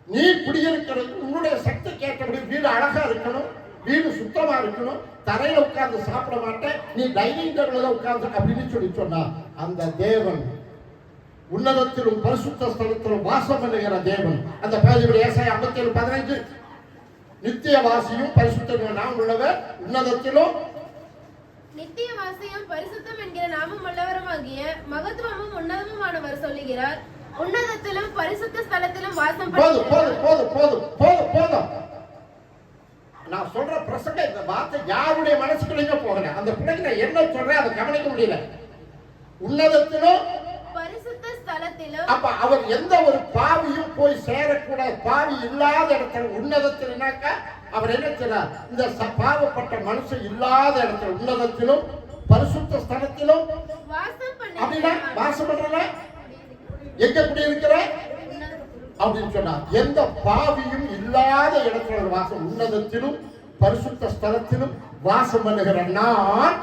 நீ குடியிருக்கிறது உன்னுடைய சக்தி கேட்டபடி வீடு அழகா இருக்கணும், வீடு சுத்தமா இருக்கணும், தரையில உட்கார்ந்து சாப்பிட மாட்டேன், நீ டைனிங் டேபிள்ல உட்கார்ந்து அப்படின்னு சொல்லி சொன்னா அந்த தேவன் உன்னதத்திலும் பரிசுத்த ஸ்தலத்திலும் வாசம் பண்ணுகிற தேவன். அந்த ஏசாயா 57:15 நித்திய வாசியும் பரிசுத்தம் நாம் உள்ளவர், உன்னதத்திலும் நித்திய வாசியும் பரிசுத்தம் என்கிற நாமம் உள்ளவருமாகிய மகத்துவமும் உன்னதமுமானவர் சொல்லுகிறார், உன்னதத்திலும் பரிசுத்த ஸ்தலத்திலும் வாசம் போதும். நான் சொல்ற பிரசங்க இந்த வார்த்தை யாருடைய மனசுக்குள்ளேயே போகல. அந்த பிள்ளைக்கு நான் என்ன சொல்றேன் அதை கவனிக்க முடியல. உன்னதத்திலும் பரிசுத்த ஸ்தலத்திலும். அப்ப அவர் எந்த ஒரு பாவியும் போய் சேரக்கூடாது. பாவி இல்லாத இடத்துல உன்னதத்தில்னாக்கா அவர் என்ன செய்றார்? இந்த பாவப்பட்ட மனுஷன் இல்லாத இடத்துல உன்னதத்திலும் பரிசுத்த ஸ்தலத்திலும் வாசம் அப்படின்னா பண்ணுகிறார். வாசம் பண்றல எங்க குடி இருக்கிற அப்படின்னு சொன்னார். எந்த பாவியும் இல்லாத இடத்துல வாசம், உன்னதத்திலும் பரிசுத்த ஸ்தலத்திலும் வாசம் பண்ணுகிற நான்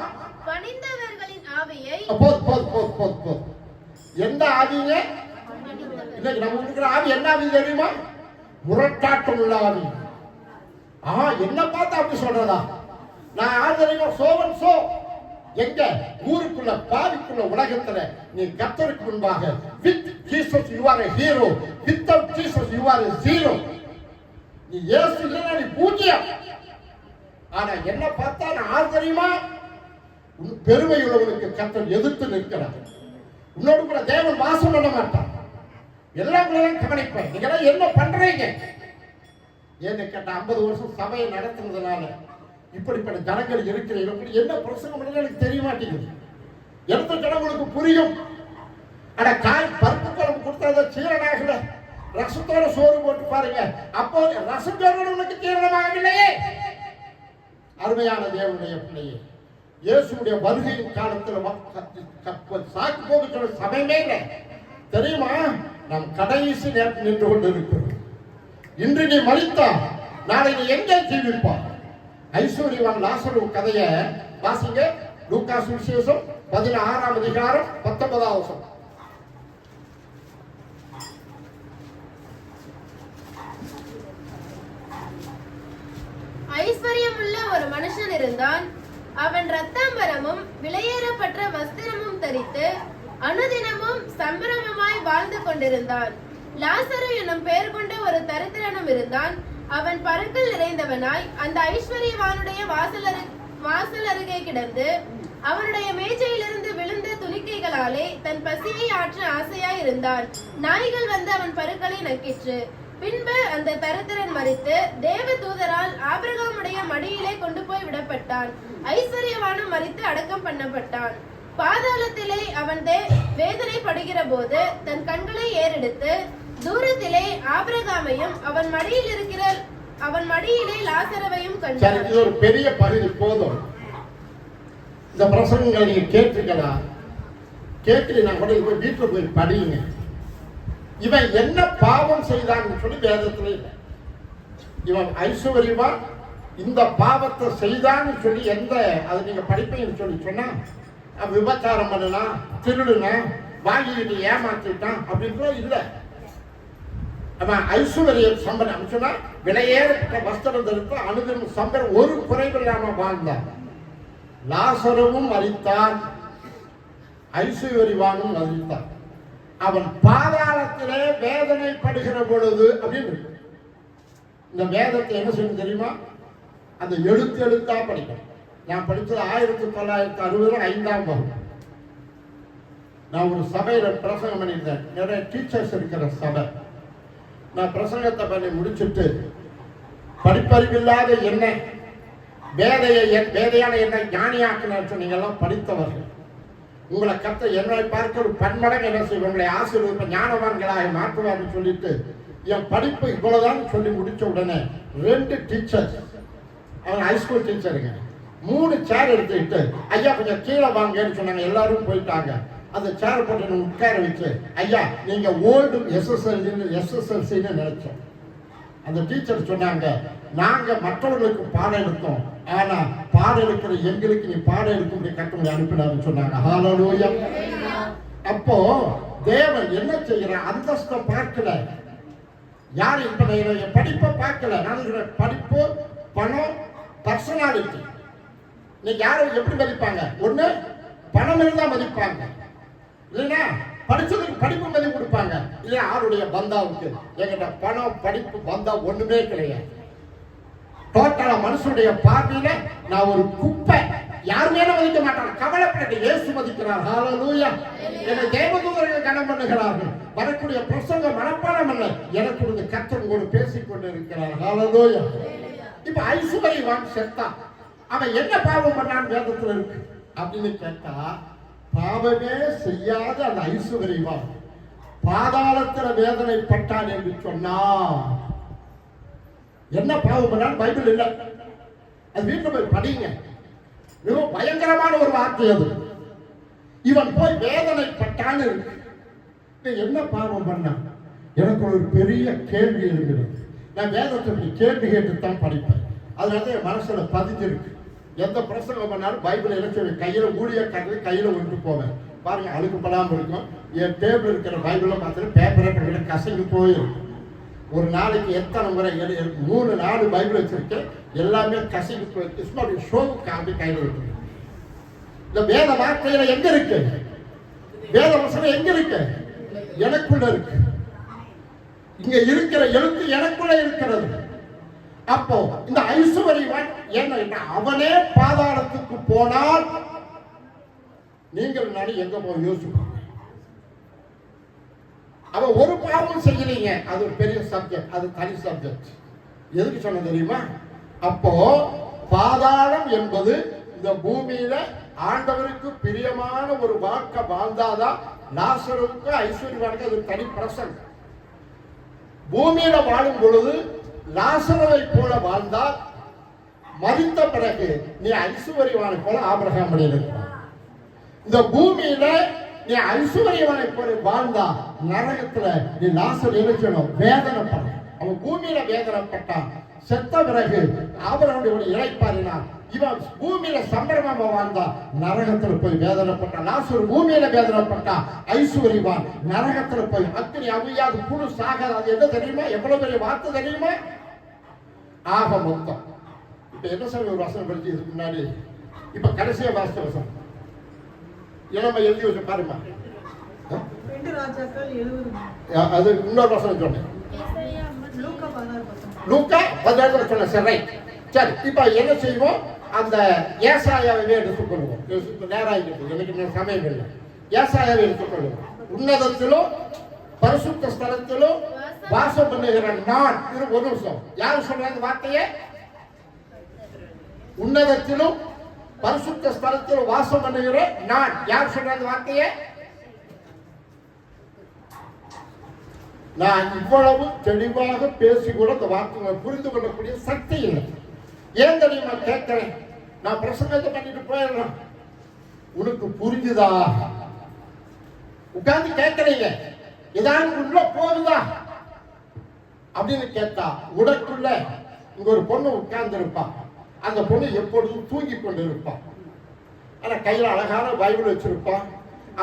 பணிந்தவர்களின் ஆவியை. போது எந்த ஆவிங்க? இன்னைக்கு நம்ம இருக்கிற ஆவி என்ன ஆவி தெரியுமா? முரட்டாட்டம் உள்ள ஆவி. என்ன பார்த்தா அப்படி சொல்றதா? நான் யார் தெரியுமா? சோவன் சோ. எங்க ஊருக்குள்ள பாவிக்குள்ள உலகத்துல நீ கர்த்தருக்கு முன்பாக with Jesus you are a hero, without Jesus you are a zero. நீ இயேசு இல்லைன்னா நீ பூஜ்யம். ஆனா என்ன பார்த்தா நான் யார் தெரியுமா? பெருமை உள்ளவனுக்கு கர்த்தர் எதிர்த்து நிற்கிறார். உன்னோடு கூட தேவன் வாசம் பண்ண மாட்டான். எல்லாம் கவனிப்பேன். நீங்க என்ன பண்றீங்க? ஏன்னு கேட்ட 50 வருஷம் சபையை நடத்துறதுனால இப்படிப்பட்ட ஜனங்கள் இருக்கிறீர்கள். என்ன பிரசங்கம் எனக்கு தெரிய மாட்டேங்குது. எந்த ஜனங்களுக்கு புரியும்? ஆனா காய் பருப்பு குழம்பு கொடுத்தா சீரனாகல, ரசத்தோட சோறு போட்டு பாருங்க, அப்போ ரசம் உனக்கு தீரணமாகவில்லையே. அருமையான தேவனுடைய பிள்ளையே, இயேசுடைய வருகையின் காலத்தில் சாக்கு போக சொல்ல சமயமே இல்லை தெரியுமா? நாம் கடைசி நேரத்தில் நின்று கொண்டு இருக்கிறோம். இன்று நீ மரித்தா நாளை நீ எங்கே ஜீவிப்பார்? ஐஸ்வர்யவான் லாசரு கதையை வாசிங்க. லூக்கா சுவிசேஷம் 16ஆம் அதிகாரம் 19ஆவது வசனம். ஐஸ்வர்யமுள்ள ஒரு மனுஷன் இருந்தான். அவன் இரத்தாம்பரமும் விலையேறப்பட்ட வஸ்திரமும் தரித்து அனுதினமும் சம்பிரமமாய் வாழ்ந்து கொண்டிருந்தான். லாசரு என்னும் பெயர் கொண்ட ஒரு தரித்திரனும் இருந்தான். அவன் பருக்கள் நிறைந்தவனாய் அந்த ஐஸ்வர்யவானுடைய வாசல் அருகே கிடந்து அவனுடைய மேஜையிலிருந்து விழுந்த துணிக்கைகளாலே தன் பசியை ஆற்ற ஆசையாய் இருந்தான். நாய்கள் வந்து அவன் பருக்களை நக்கிற்று. பின்பு அந்த தரித்திரன் மரித்து தேவ தூதரால் ஆபிரகாமுடைய மடியிலே கொண்டு போய் விடப்பட்டான். ஐஸ்வர்யவானும் மரித்து அடக்கம் பண்ணப்பட்டான். பாதாளத்திலே அவன் வேதனைப்படுகிற போது தன் கண்களை ஏறெடுத்து தூரத்திலே ஆபிரகாமையும் அவன் மடியிலே லாசரவையும் கண்டான். இது ஒரு பெரிய பகுதி போதும். இந்த பிரசங்கங்களை நீங்க கேட்டுக்கலாம். கேட்கல கூட போய் வீட்டுல போய் படியுங்க. இவன் என்ன பாவம் செய்தான்னு சொல்லி வேதத்துல இல்லை. இவன் ஐஸ்வர்யவான் இந்த பாவத்தை செய்தான்னு சொல்லி எந்த அதை நீங்க படிப்பீங்கன்னு சொல்லி சொன்னா விபச்சாரம் பண்ணலாம், திருடுனா, வாங்கிக்கிட்டு ஏமாத்திட்டான் அப்படின்னு இல்லை. அவன் ஐஸ்வர்யம் சம்பளம் சொன்னா விலையேறப்பட்ட வஸ்திரம் தரித்து அனுதினம் சம்பளம் ஒரு குறைவில்லாம வாழ்ந்தான். லாசருவும் மரித்தான், ஐஸ்வர்யவானும் மரித்தான். அவன் பாதாளத்திலே வேதனைப்படுகிற பொழுது அப்படின்னு இந்த வேதத்தை என்ன செய்யணும் தெரியுமா? அந்த எழுத்தா படிக்கணும். நான் படித்தது 1960 5ஆம் வகுப்பு. நான் ஒரு சபையில பிரசங்கம் பண்ணியிருந்தேன். நிறைய டீச்சர்ஸ் இருக்கிற சபை. நான் பிரசங்கத்தை பண்ணி முடிச்சுட்டு படிப்பறிவில்லாத என்ன வேதையான என்ன ஞானியாக்கினார் சொன்னீங்கெல்லாம் படித்தவர்கள். உங்களை கத்த என்னை பார்க்க ஒரு பன்மடங்கு என்ன செய்வோம், உங்களை ஆசீர்வதிப்ப ஞானவான்களாக மாற்றுவார்னு சொல்லிட்டு என் படிப்பு இவ்வளவுதான் சொல்லி முடிச்ச உடனே 2 டீச்சர்ஸ், அவங்க ஹைஸ்கூல் டீச்சருங்க, 3 சேர் எடுத்துக்கிட்டு ஐயா கொஞ்சம் கீழே வாங்கன்னு சொன்னாங்க. எல்லாரும் போயிட்டாங்க. அந்த சேர் போட்டு உட்கார வச்சு ஐயா நீங்க ஓல்டு எஸ்எஸ்எல்சின்னு நினைச்சோம். அந்த டீச்சர் சொன்னாங்க, நாங்க மற்றவர்களுக்கு பாடம் எடுத்தோம், ஆனா பாடம் எடுக்கிற எங்களுக்கு நீ பாடம் எடுக்க கட்டளை அனுப்பினான்னு சொன்னாங்க. ஹல்லேலூயா. அப்போ தேவன் என்ன செய்யற அந்தஸ்தை பார்க்கல. யார் இப்ப படிப்பை பார்க்கல. நான் படிப்பு, பணம், பர்சனாலிட்டி. இன்னைக்கு யாரும் எப்படி மதிப்பாங்க? ஒண்ணு பணம் இருந்தா மதிப்பாங்க, இல்லைன்னா படிச்சதுக்கு படிப்பு மதிப்பு கொடுப்பாங்க. இல்ல யாருடைய பந்தாவுக்கு எங்கிட்ட பணம் படிப்பு பந்தா ஒண்ணுமே கிடையாது. டோட்டலா மனுஷனுடைய பார்வையில நான் ஒரு குப்பை. யாருமே மதிக்க மாட்டாங்க. கவலைப்பட இயேசு மதிக்கிறார். ஹல்லேலூயா. என்னை தேவதூதர்கள் கனம் பண்ணுகிறார்கள். வரக்கூடிய பிரசங்க மனப்பாடம் அல்ல, எனக்கு ஒரு கர்த்தர் கூட பேசிக் கொண்டு இருக்கிறார். ஹல்லேலூயா. இப்ப ஐஸ்வர்யவான் செத்தான். அவன் என்ன பாவம் பண்ணான்னு வேதத்துல இருக்கு அப்படின்னு கேட்டா, பாவமே செய்யாத அந்த ஐஸ்வர்யவான் பாதாளத்தில் வேதனைப்பட்டான் என்று சொன்னா என்ன பாவம் பண்ணான்னு பைபிள் இல்லை. அது வீட்டில் போய் படிங்க. மிகவும் பயங்கரமான ஒரு வார்த்தை அது. இவன் போய் வேதனைப்பட்டான்னு இருக்கு. என்ன பாவம் பண்ணான்? எனக்கு ஒரு பெரிய கேள்வி இருக்கிறது. நான் வேதத்தை கேள்வி கேட்டுத்தான் படிப்பேன். அதனால என் மனசுல பதிஞ்சிருக்கு. எந்த பிரசங்கம் பண்ணாலும் பைபிள் எழுச்சி கையில ஊழியக்காரது கையில கொண்டு போவேன். பாருங்க, அழுக்குப்படாமல் இருக்கும். என் டேபிள் இருக்கிற பைபிளை பார்த்துட்டு பேப்பரை கசங்கி போயிருக்கும். ஒரு நாளைக்கு எத்தனை முறை 3-4 பைபிள் வச்சிருக்கேன். எல்லாமே கசங்கி போயிருக்கு. சும்மா ஷோவுக்கு அப்படி கையில் இருக்கு. இந்த வேத வார்த்தையில எங்க இருக்கு? வேத வசனம் எங்க இருக்கு? எனக்குள்ள இருக்கு. இங்க இருக்கிற எழுத்து எனக்குள்ள இருக்கிறது. அப்போ இந்த ஐசுவரியவன் என்ன, அவனே பாதாளத்துக்கு போனால் நீங்கள் நானும் எங்க போய் யோசிப்போம். அவன் ஒரு பாவம் செய்யலீங்க. அது ஒரு பெரிய சப்ஜெக்ட், அது தனி சப்ஜெக்ட். எதுக்கு சொன்ன தெரியுமா? அப்போ பாதாளம் என்பது இந்த பூமியில ஆண்டவருக்கு பிரியமான ஒரு வாழ்க்கை வாழ்ந்தாதான் லாசருக்கு ஐஸ்வர்யவானுக்கு அது தனி பிரசங்கம். பூமியில வாழும் பொழுது லாசரை போல வாழ்ந்தால் மரித்த பிறகு நீ ஐஸ்வர்யவானை போல ஆபிரகாம் இருக்கிறார். இந்த பூமியில நீ ஐஸ்வர்யவானை போல வாழ்ந்தா நரகத்துல நீ லாசர் எழுச்சணும் வேதனைப்பட. அவன் பூமியில வேதனைப்பட்டான். செத்த பிறகு ஆபிரகாமுடைய இழைப்பாரினான். இவன் பூமியில சம்பரமா வாழ்ந்தா நரகத்துல போய் வேதனைப்பட்டான். லாசர் பூமியில வேதனைப்பட்டான். ஐஸ்வர்யவான் நரகத்துல போய் அத்தனை அவையாது புழு சாகாது. அது என்ன தெரியுமா? எவ்வளவு பெரிய வார்த்தை தெரியுமா? ஆக மொத்தம் இப்ப என்ன சார் ஒரு வசனம் படிச்சு இதுக்கு முன்னாடி இப்ப கடைசியா வாசிச்ச வசனம் நம்ம எழுதி வச்சு பாருமா. அது இன்னொரு வசனம் சொன்னேன். லூக்கா 16 சொன்ன. சரி, சரி. இப்ப என்ன செய்வோம்? அந்த ஏசாயாவை எடுத்துக்கொள்வோம். நேராகிட்டு எனக்கு சமயம் இல்லை. ஏசாயாவை எடுத்துக்கொள்வோம். உன்னதத்திலும் பரிசுத்த ஸ்தலத்திலும் வாசம் பண்ணுகிற நான். ஒரு நிமிஷம், யாரு சொல்றாங்க வார்த்தையே? உன்னதத்திலும் பரிசுத்த ஸ்தலத்திலும் வாசம் பண்ணுகிற நான். யார் சொல்றாங்க வார்த்தையே? நான் இவ்வளவு தெளிவாக பேசி கூட இந்த வார்த்தைகளை புரிந்து கொள்ளக்கூடிய சக்தி இல்லை. ஏன் தெரியுமா கேட்கிறேன்? நான் பிரசங்கத்தை பண்ணிட்டு போயிடுறேன். உனக்கு புரிஞ்சுதா? உட்கார்ந்து கேட்கிறீங்க, ஏதாவது உள்ள போகுதா அப்படின்னு கேட்டா, உடற்குள்ள இங்க ஒரு பொண்ணு உட்கார்ந்து இருப்பா. அந்த பொண்ணு எப்பொழுதும் தூங்கி கொண்டு இருப்பான். ஆனா கையில அழகான பைபிள் வச்சிருப்பான்.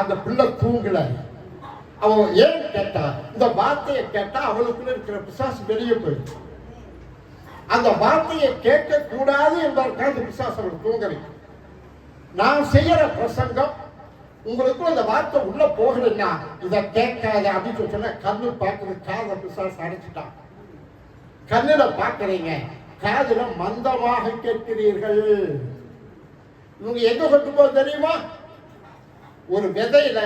அந்த பிள்ளை தூங்கல. அவன் ஏன் கேட்டா, இந்த வார்த்தையை கேட்டா அவளுக்குள்ள இருக்கிற பிசாசு வெளியே போயிடுச்சு. அந்த வார்த்தையை கேட்க கூடாது என்பதற்காக அந்த பிசாசு அவள் தூங்கலை. நான் செய்யற பிரசங்கம் உங்களுக்கு அந்த வார்த்தை உள்ள போகலைன்னா இதை கேட்காத அப்படின்னு சொன்ன கண்ணு பார்க்கறது காத பிசாசு அடைச்சிட்டான். கண்ணுல பார்க்கறீங்க, காதுல மந்தமாக கேட்கிறீர்கள். இவங்க எங்க கொண்டு போக தெரியுமா? ஒரு விதையில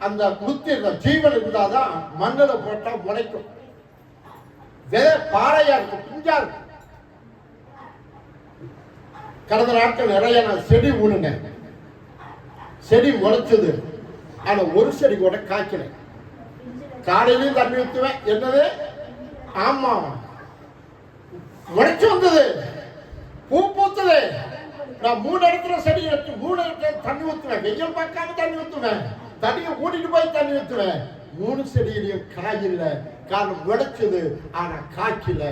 அந்த முத்தி ஜீவன் இருந்தாதான் மண்ணில போட்டா முளைக்கும். விதை பாறையா இருக்கும், பிஞ்சா இருக்கும். கடந்த நாட்கள் நிறைய நான் செடி ஊனுங்க. செடி முளைச்சது, ஆனா ஒரு செடி கூட காய்க்கல. காலையிலையும் தண்ணி ஊத்துவேன். என்னது? ஆமா, முளைச்சு வந்தது, பூ பூத்தது. நான் 3 இடத்துல செடி வச்சு 3 இடத்துல தண்ணி ஊத்துவேன். வெயில் பார்க்காம தண்ணி ஊத்துவேன். தண்ணியை கூட்டிட்டு போய் தண்ணி ஊத்துவேன். 3 செடியிலையும் காய் இல்ல. காரணம் முளைச்சது, ஆனா காய்க்கல.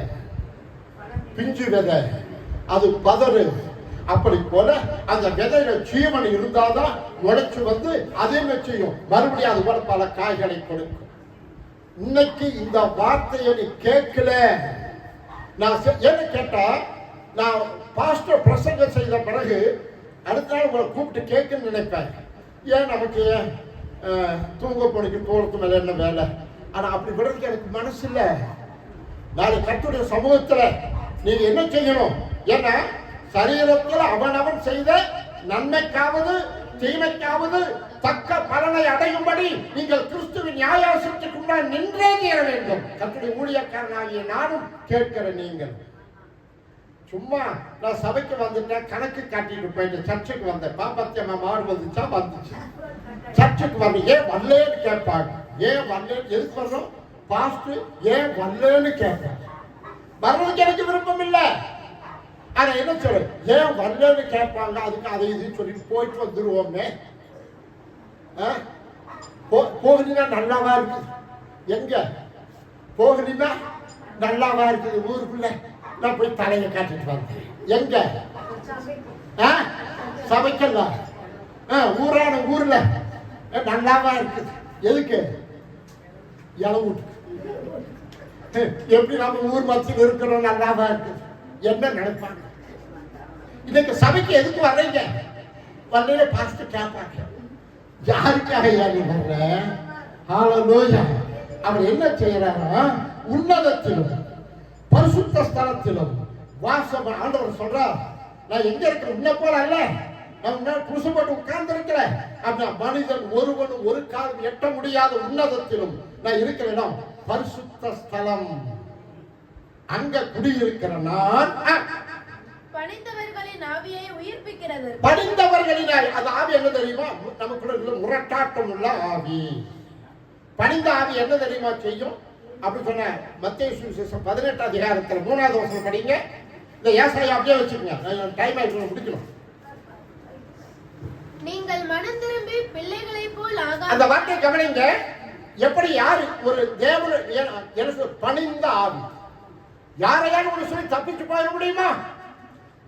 பிஞ்சு விதை, அது பதறு. அப்படி போல அந்த விதையில ஜீவன் இருந்தாதான் முளைச்சு வந்து அதே செய்யும். மறுபடியும் அது போல பல காய்களை கொடுக்கும். இன்னைக்கு இந்த வார்த்தையை நீ கேட்கல. நான் என்ன கேட்டா, நான் பாஸ்டர் பிரசங்கம் செய்த பிறகு அடுத்த நாள் உங்களை கூப்பிட்டு கேட்கணும்னு நினைப்பேன். ஏன் நமக்கு தூங்க போனிக்கு தோளத்து மேல என்ன வேலை? ஆனா அப்படி விடுறதுக்கு எனக்கு மனசு இல்ல. நாளை கர்த்தருடைய சமூகத்துல நீங்க என்ன செய்யணும்? ஏன்னா சரீரத்தில் அவனவன் செய்த நன்மைக்காவது தீமைக்காவது தக்க பலனை அடையும்படி நீங்கள் கிறிஸ்துவின் நியாயாசனத்துக்கு முன்னால் நின்றே தீர வேண்டும். கர்த்தருடைய ஊழியக்காரனாகிய நானும் கேட்கிற நீங்கள் சும்மா நான் சபைக்கு வந்துட்டேன், கணக்கு காட்டிட்டு போயிட்டு சர்ச்சுக்கு வந்தேன். பாப்பத்தியம்மா மாடு வந்துச்சா? வந்துச்சு. சர்ச்சுக்கு வந்து ஏன் வரலன்னு கேட்பாங்க. ஏன் வரலன்னு எதுக்கு வர்றோம்? பாஸ்டர் ஏன் வரலன்னு கேட்பாங்க. வர்றதுக்கு எனக்கு விருப்பம் இல்லை. ஆனா என்ன சொல்ற, ஏன் வரலன்னு கேட்பாங்க. அதுக்கு அதை இதுன்னு சொல்லிட்டு போயிட்டு வந்துருவோமே. போகுதுன்னா நல்லாவா இருக்குது? எங்க போகுதுன்னா நல்லாவா இருக்குது? ஊருக்குள்ள நான் போய் தலையை காட்டிட்டு வந்தேன். எங்க சபைக்கல்ல, ஊரான ஊர்ல நல்லாவா இருக்குது. எதுக்கு? இளவுட்டு எப்படி நம்ம ஊர் மத்தியில் இருக்கிறோம், நல்லாவா இருக்குது. என்ன நினைப்பாங்க? இன்னைக்கு சபைக்கு எதுக்கு வர்றீங்க? வரல பாஸ்டர் கேட்பாங்க, யாருக்காக ஏறி வர்ற? ஹல்லேலூயா. அவர் என்ன செய்யறாரா? உன்னதத்திலும் பரிசுத்த ஸ்தலத்திலும் வாசம். ஆண்டவர் சொல்றார், நான் எங்க இருக்கிற உன்ன போல அல்ல, நான் புருஷ போட்டு உட்கார்ந்து இருக்கிறேன். அப்படின்னா மனிதன் ஒருவனும் ஒரு காலம் எட்ட முடியாத உன்னதத்திலும் நான் இருக்கிற இடம் பரிசுத்த ஸ்தலம். அங்க குடியிருக்கிற நான் பணிந்தவர்களின் ஆவியை உயிர்ப்பிக்கிறது. பணிந்தவர்களின் அந்த ஆவி என்ன தெரியுமா? நமக்குள்ள முரட்டாட்டம் உள்ள ஆவி. பணிந்த ஆவி என்ன தெரியுமா செய்யும்? அப்படி சொன்ன மத்தேயு சுவிசேஷம் 18 அதிகாரத்தில் 3வது வசனம் படிங்க. இந்த ஏசாயா அப்படியே வச்சுக்கோங்க, டைம் ஆயிடுச்சு, முடிக்கணும். நீங்கள் மனம் திரும்பி பிள்ளைகளை போல் ஆகாத. அந்த வார்த்தையை கவனிங்க. எப்படி யாரு ஒரு தேவன் எனக்கு பணிந்த ஆவி, யாரையாவது ஒரு சொல்லி தப்பிச்சு போயிட முடியுமா?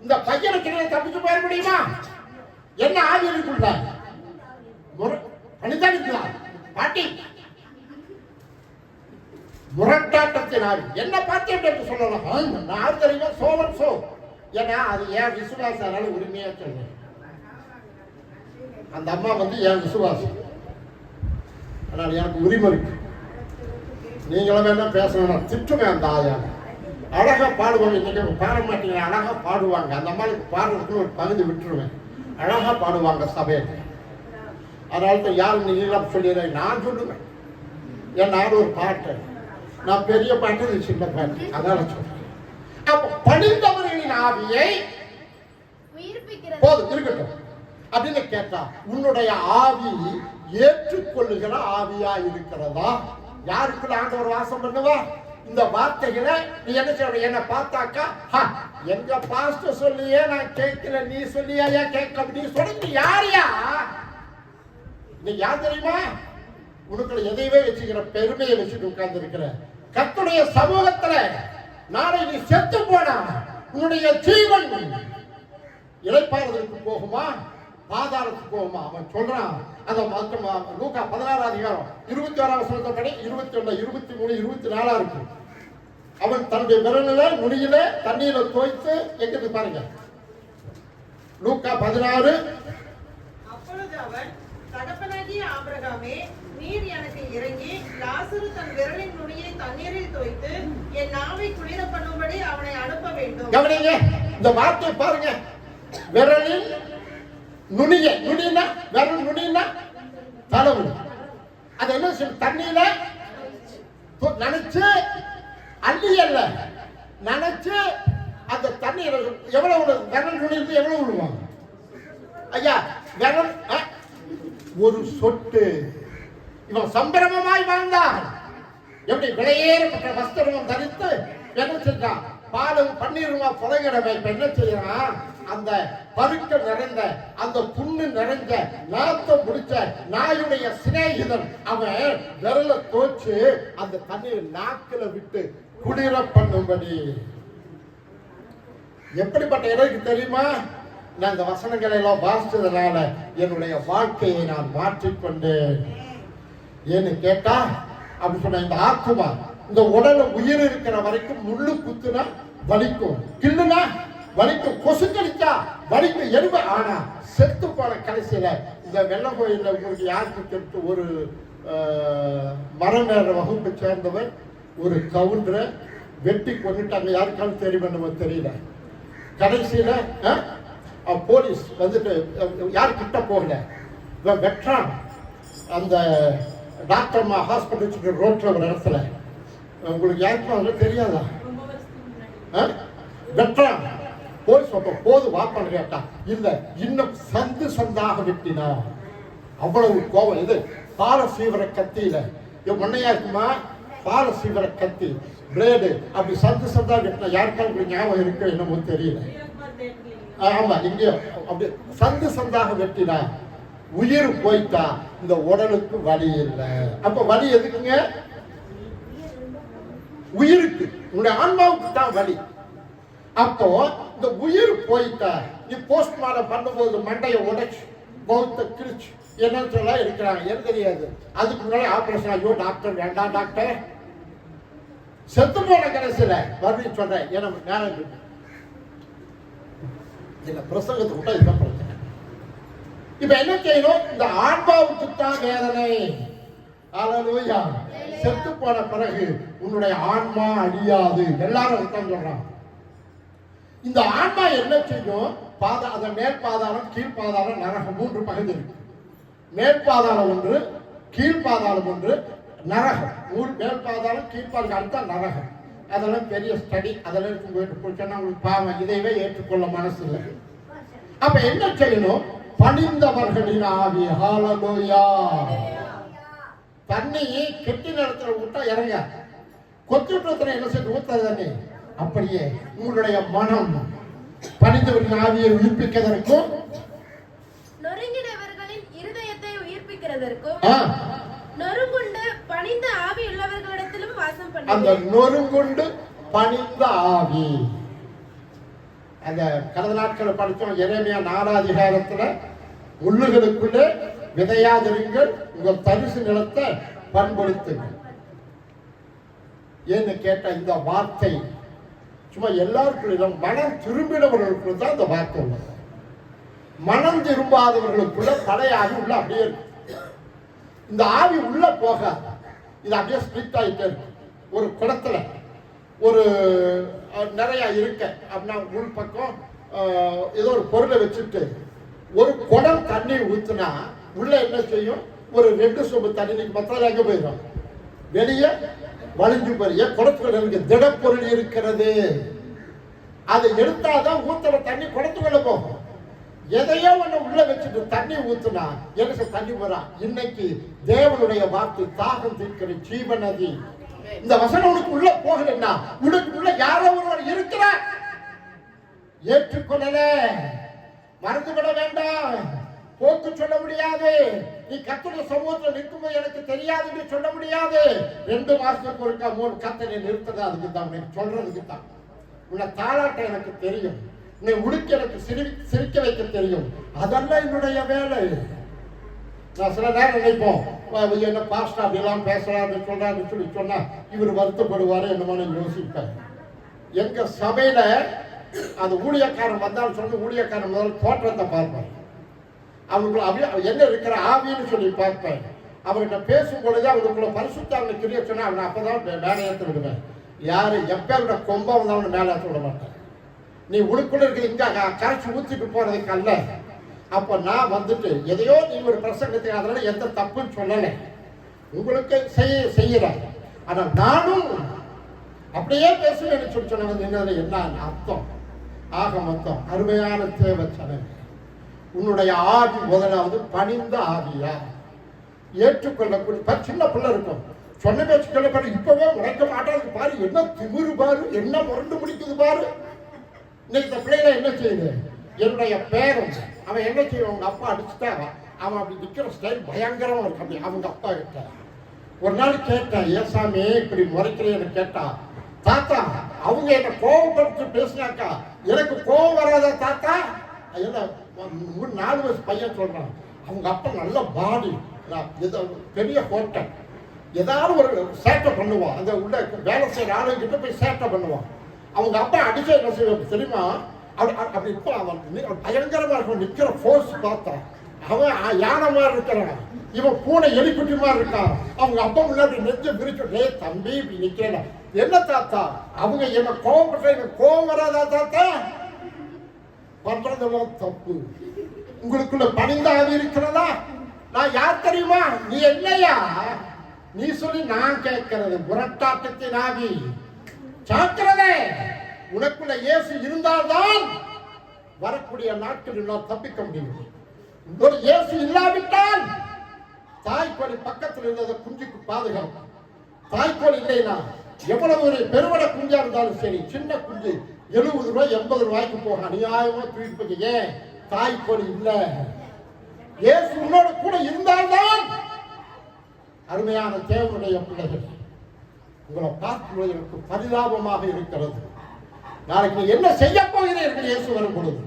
இந்த பையனுக்கு தப்பிச்சு போயிட முடியுமா? என்ன ஆவி இருக்குள்ள? பணிதான் இருக்கலாம். பாட்டி முரட்டாட்டத்தின் ஆவி. என்ன பாட்டி என்று சொல்லலாம். நான் தெரியுமா சோவன் சோ. ஏன்னா அது ஏன் விசுவாசால உரிமையா சொல்றேன். அந்த அம்மா வந்து என் விசுவாசம், அதனால எனக்கு உரிமை இருக்கு. நீங்களும் வேணா பேசணும், திட்டுவேன். அந்த ஆயா அழகா பாடுவாங்க. இன்னைக்கு பாட மாட்டீங்க, அழகா பாடுவாங்க. அந்த அம்மாவுக்கு பாடுறதுக்கு ஒரு பகுதி விட்டுருவேன். அழகா பாடுவாங்க சபையில. அதனால தான் யாரும் நீங்க சொல்லிடுறேன், நான் சொல்லுவேன். என் நாடு ஒரு பாட்டு, நான் பெரிய பாட்டு, இது சின்ன பாட்டு, அதனால சொல்றேன். அப்ப பணிந்தவர்களின் ஆவியை போதும் இருக்கட்டும் அப்படின்னு கேட்டா, உன்னுடைய ஆவி ஏற்றுக்கொள்ளுகிற ஆவியா இருக்கிறதா? யாருக்குள்ள ஆண்டவர் வாசம் பண்ணுவா? இந்த வார்த்தைகளை நீ என்ன சொல்ற? என்ன பார்த்தாக்கா எங்க பாஸ்டர் சொல்லியே நான் கேட்கல, நீ சொல்லியா கேட்க? நீ சொல்லி யாரையா? நீ யார் தெரியுமா? உனக்குள்ள எதையவே வச்சுக்கிற பெருமையை வச்சுட்டு உட்கார்ந்து இருக்கிற கர்த்தருடைய சமூகத்துல நாளை நீ செத்து போனா உன்னுடைய ஜீவன் இளைப்பாறுதலுக்கு போகுமா, பாதாளத்துக்கு போகுமா? அவன் சொல்றான். அந்த லூக்கா 16 அதிகாரம் 21 வசனப்படி 21, 23, 24 இருக்கு. அவன் தன்னுடைய விரலில நுனியில தண்ணீர தோய்த்து எங்கிட்டு பாருங்க. லூக்கா 16. அப்பொழுது அவன், தகப்பனாகிய ஆபிரகாமே, நீர் எனக்கு இறங்கி லாசரு தன் விரலின் நுனியை தண்ணீரில் தோய்த்து என் நாவை குளிர பண்ணும்படி அவனை அனுப்ப வேண்டும். கவனிங்க இந்த வார்த்தையை பாருங்க. விரலின் நுனிய, நுனினா விரல் நுனினா தளவு. அது என்ன சொல்ல? தண்ணியில நினைச்சு அள்ளி அல்ல, நினைச்சு அந்த தண்ணீர் எவ்வளவு விரல் நுனியிலிருந்து எவ்வளவு விடுவாங்க ஐயா? விரல் ஒரு சொட்டு. இவன் சம்பிரமமாய் வாழ்ந்தான். எப்படி விலையேறப்பட்ட வஸ்திரம் தரித்து என்ன செஞ்சான்? பாலும் பன்னீருமா புதைகிறவன் இப்ப என்ன செய்யறான்? அந்த பருக்க நிறைந்த, அந்த புண்ணு நிறைஞ்ச, நாத்தம் முடிச்ச நாயுடைய சிநேகிதன் அவன் விரல தோச்சு அந்த தண்ணீர் நாக்கில விட்டு குளிர பண்ணும்படி. எப்படிப்பட்ட எனக்கு தெரியுமா? நான் இந்த வசனங்களை எல்லாம் வாசிச்சதுனால என்னுடைய வாழ்க்கையை நான் மாற்றிக்கொண்டேன். ஏன்னு கேட்டா, அப்படி சொன்ன இந்த ஆத்மா, இந்த உடல உயிர் இருக்கிற வரைக்கும் முள்ளு குத்துனா வலிக்கும், கிள்ளுனா வலிக்கும், கொசு கடிச்சா வலிக்கும், எருமை. ஆனா செத்து போன கடைசியில இந்த வெள்ளை கோயில்ல உங்களுக்கு யாருக்கு தெரிஞ்சு ஒரு மரநேர வகுப்பை சேர்ந்தவர் ஒரு கவுண்டரை வெட்டி கொண்டுட்டாங்க. யாருக்காலும் தெரியும் நம்ம தெரியல. கடைசியில போலீஸ் வந்துட்டு யாரு கிட்ட போகல, வெற்றான். அந்த டாக்டர் ஹாஸ்பிட்டல் ரோட்ல ஒரு இடத்துல, உங்களுக்கு யாருக்கும் அதெல்லாம் தெரியாதா? வெற்றான் போய் சொல்ற போது வாப்பான்னு கேட்டா இல்ல இன்னும் சந்து சந்தாக வெட்டினா. அவ்வளவு கோபம். இது பாரசீவர கத்தியில முன்னையா இருக்குமா? பாரசீவர கத்தி பிளேடு அப்படி சந்து சந்தா வெட்டினா. யாருக்காவது ஞாபகம் இருக்கு என்னமோ தெரியல. ஆமா, இங்கேயோ அப்படி சந்து சந்தாக வெட்டினா உயிர் போயிட்டா இந்த உடலுக்கு வலி இல்லை. அப்ப வலி எதுக்குங்க? உயிருக்கு, உங்களுடைய ஆன்மாவுக்கு தான் வலி. அப்போ இந்த உயிர் போயிட்டா நீ போஸ்ட்மார்ட்டம் பண்ணும்போது மண்டையை உடைச்சு பௌத்த கிழிச்சு என்னன்னு சொல்ல இருக்கிறாங்க. எனக்கு தெரியாது. அதுக்கு முன்னாடி ஆபரேஷன். ஐயோ டாக்டர் வேண்டாம் டாக்டர், செத்து போன கடைசியில மறுபடியும் சொல்றேன். ஏன்னா மேலே இந்த பிரசங்கத்தை கூட இதுதான் பிரச்சனை. இப்ப என்ன செய்யணும்? இந்த ஆன்மாவுக்கு தான் வேதனை. அல்லேலூயா. செத்து போன பிறகு உன்னுடைய ஆன்மா அழியாது. எல்லாரும் தான் சொல்றாங்க. இந்த ஆன்மா என்ன செய்யும்? அந்த மேல் பாதாளம், கீழ் பாதாளம், நரகம் 3 பகுதி இருக்கு. மேல் பாதாளம் ஒன்று, கீழ் பாதாளம் ஒன்று, நரகம். மேல் பாதாளம், கீழ் பாதாளம் அடுத்த நரகம். அதெல்லாம் பெரிய ஸ்டடி. அதெல்லாம் சொன்னா உங்களுக்கு பாவம், இதைவே ஏற்றுக்கொள்ள மனசு இல்லை. அப்ப என்ன செய்யணும்? பணிந்தவர்களின் ஆவி. ஹல்லேலூயா. தண்ணி கெட்டி நிலத்துல விட்டா இறங்க, கொத்துட்டத்துல என்ன செய்ய ஊத்தாது தண்ணி. அப்படியே உங்களுடைய மனம் பணிந்தவர்களின் ஆவியை உயிர்ப்பிக்கிறதற்கும் நொறுங்கினவர்களின் இருதயத்தை உயிர்ப்பிக்கிறதற்கும் நொறுங்குண்டு பணிந்த ஆவி உள்ளவர்களிடத்திலும் வாசம் பண்ணு. அந்த நொறுங்குண்டு பணிந்த ஆவி, அந்த கடந்த நாட்களை படித்தோம். எரேமியா 4 அதிகாரத்துல முள்ளுகளுக்குள்ளே விதையாதிருங்கள், உங்கள் தரிசு நிலத்தை பண்படுத்துங்கள். ஏன்னு கேட்ட இந்த வார்த்தை சும்மா எல்லாருக்குள்ள மனம் திரும்பினவர்களுக்குள்ள தான் இந்த வார்த்தை உள்ளது. மனம் திரும்பாதவர்களுக்குள்ள பழைய ஆவி உள்ள அப்படியே இருக்கு. இந்த ஆவி உள்ள போகாது. இது அப்படியே ஸ்பிளிட் ஆகிட்டே இருக்கு. ஒரு குளத்துல ஒரு நிறைய இருக்க அப்படின்னா உள் பக்கம் ஏதோ ஒரு பொருளை வச்சுட்டு ஒரு குடம் தண்ணி ஊத்துனா உள்ள என்ன செய்யும்? ஒரு 2 சொம்பு தண்ணி மொத்தம் எங்க போயிடும்? வெளியே வலிஞ்சு போறிய. குளத்துக்குள்ள இருக்கு திடப்பொருள் இருக்கிறது. அதை எடுத்தாதான் ஊத்துற தண்ணி குளத்துக்குள்ள போகும். எதையோ ஒண்ணு உள்ள வச்சுட்டு தண்ணி ஊத்துனா எனக்கு தண்ணி போறா. இன்னைக்கு தேவனுடைய வார்த்தை தாகம் தீர்க்கிற ஜீவ நதி. இந்த வசனம் உனக்கு உள்ள போகலன்னா உனக்கு உள்ள யாரோ ஒருவர் இருக்கிற ஏற்றுக்கொள்ளல. மறந்துவிட வேண்டாம். போக்கு சொல்ல முடியாது. நீ கர்த்தருடைய சமூகத்தில் நிற்கும்போது எனக்கு தெரியாதுன்னு சொல்ல முடியாது. 2 மாசத்துக்கு ஒருக்கா 3 கர்த்தரை நிறுத்தது அதுக்கு தான், உனக்கு சொல்றதுக்கு தான். உன்னை தாளாட்ட எனக்கு தெரியும், உன்னை உடுக்க எனக்கு சிரிக்க வைக்க தெரியும். அதெல்லாம் என்னுடைய வேலை. நான் சில நேரம் நினைப்போம், என்ன பாஸ்டா அப்படிலாம் பேசுறாரு சொல்றாருன்னு சொல்லி சொன்னா இவர் வருத்தப்படுவாரு என்னமோ யோசிப்பேன். எங்க சபையில அந்த ஊழியக்காரன் வந்தாலும் சொல்லி ஊழியக்காரன் முதல்ல தோற்றத்தை பார்ப்பேன். அவங்களுக்கு அப்படியே என்ன இருக்கிற ஆவின்னு சொல்லி பார்ப்பேன். அவர்கிட்ட பேசும் பொழுது அவங்களுக்குள்ள பரிசுத்தாவில கிரியை சொன்னா அவனை அப்பதான் மேலே ஏற்ற விடுவேன். யாரு எப்ப அவட கொம்பா வந்தாலும் மேலே ஏற்ற விட மாட்டேன். நீ உனக்குள்ள இருக்க இங்க கரைச்சி ஊத்திட்டு போறதுக்கு அல்ல. அப்ப நான் வந்துட்டு எதையோ நீ ஒரு பிரசங்கத்தை அதனால எந்த தப்புன்னு சொல்லலை. உங்களுக்கு செய்யறேன். ஆனா நானும் அப்படியே பேசுவேன் சொல்லி சொன்னது என்ன அர்த்தம்? ஆக மொத்தம் அருமையான தேவை சனமே, உன்னுடைய ஆவி முதலாவது பணிந்த ஆவியா ஏற்றுக்கொள்ளக்கூடிய. சின்ன பிள்ளை இருக்கும், சொன்ன பேச்சு கேள்வி இப்பவே உழைக்க மாட்டாது பாரு, என்ன திமிரு பாரு, என்ன முரண்டு முடிக்குது பாரு. இன்னைக்கு இந்த பிள்ளைல என்ன செய்யுது? என்னுடைய பேரன் அவன் என்ன செய்வான்? அவங்க அப்பா அடிச்சுட்டா அவன் அப்படி நிக்கிற ஸ்டைல் பயங்கரமா இருக்கு. அப்படி அவங்க அப்பா கிட்ட ஒரு நாள் கேட்டேன், ஏசாமி இப்படி முறைக்கிறேன்னு கேட்டா, தாத்தா அவங்க என்ன கோபப்படுத்தி பேசினாக்கா எனக்கு கோபம் வராதா தாத்தா? என்ன 4 வயசு பையன் சொல்றான். அவங்க அப்பா நல்ல பாடி, பெரிய ஹோட்டல், ஏதாவது ஒரு சேட்டை பண்ணுவான். அந்த உள்ள வேலை செய்யற ஆளுங்கிட்ட போய் சேட்டை பண்ணுவான். அவங்க அப்பா அடிச்சா என்ன செய்வாங்க தெரியுமா? அப்படி இப்போ அவன் பயங்கரமா இருக்கும். நிக்கிற போர்ஸ் பார்த்தா அவன் யானை மாதிரி இருக்கிறான், இவன் பூனை எலிக்குட்டி மாதிரி இருக்கான். அவங்க அப்பா முன்னாடி நெஞ்ச பிரிச்சு, தம்பி இப்படி நிக்கிறேன். என்ன தாத்தா அவங்க என்ன கோபப்பட்ட கோபம் வராதா தாத்தா? பண்றதெல்லாம் தப்பு. உங்களுக்குள்ள பணிந்த ஆவி இருக்கிறதா? நான் யார் தெரியுமா? நீ இல்லையா? நீ சொல்லி நான் கேட்கிறது முரட்டாட்டத்தின் ஆவி. சாக்கிறதே உனக்குள்ள இயேசு இருந்தால்தான் வரக்கூடிய நாட்களில் நாம் தப்பிக்க முடியும். ஒரு இயேசு இல்லாவிட்டால் தாய்க்கோழி பக்கத்தில் இருந்ததை குஞ்சுக்கு பாதுகாப்பு. தாய்க்கோழி இல்லைன்னா எவ்வளவு ஒரு பெருவட குஞ்சா இருந்தாலும் சரி, சின்ன குஞ்சு 70 ரூபாய் 80 ரூபாய்க்கு போக அநியாயமா தூக்கி போய். ஏன்? தாய்க்கோழி இல்ல. இயேசு உன்னோட கூட இருந்தால்தான். அருமையான தேவனுடைய பிள்ளைகள், உங்களை பார்க்கும்போது எனக்கு பரிதாபமாக இருக்கிறது. நாளைக்கு என்ன செய்ய போகிறீர்கள்? இயேசு வரும் பொழுது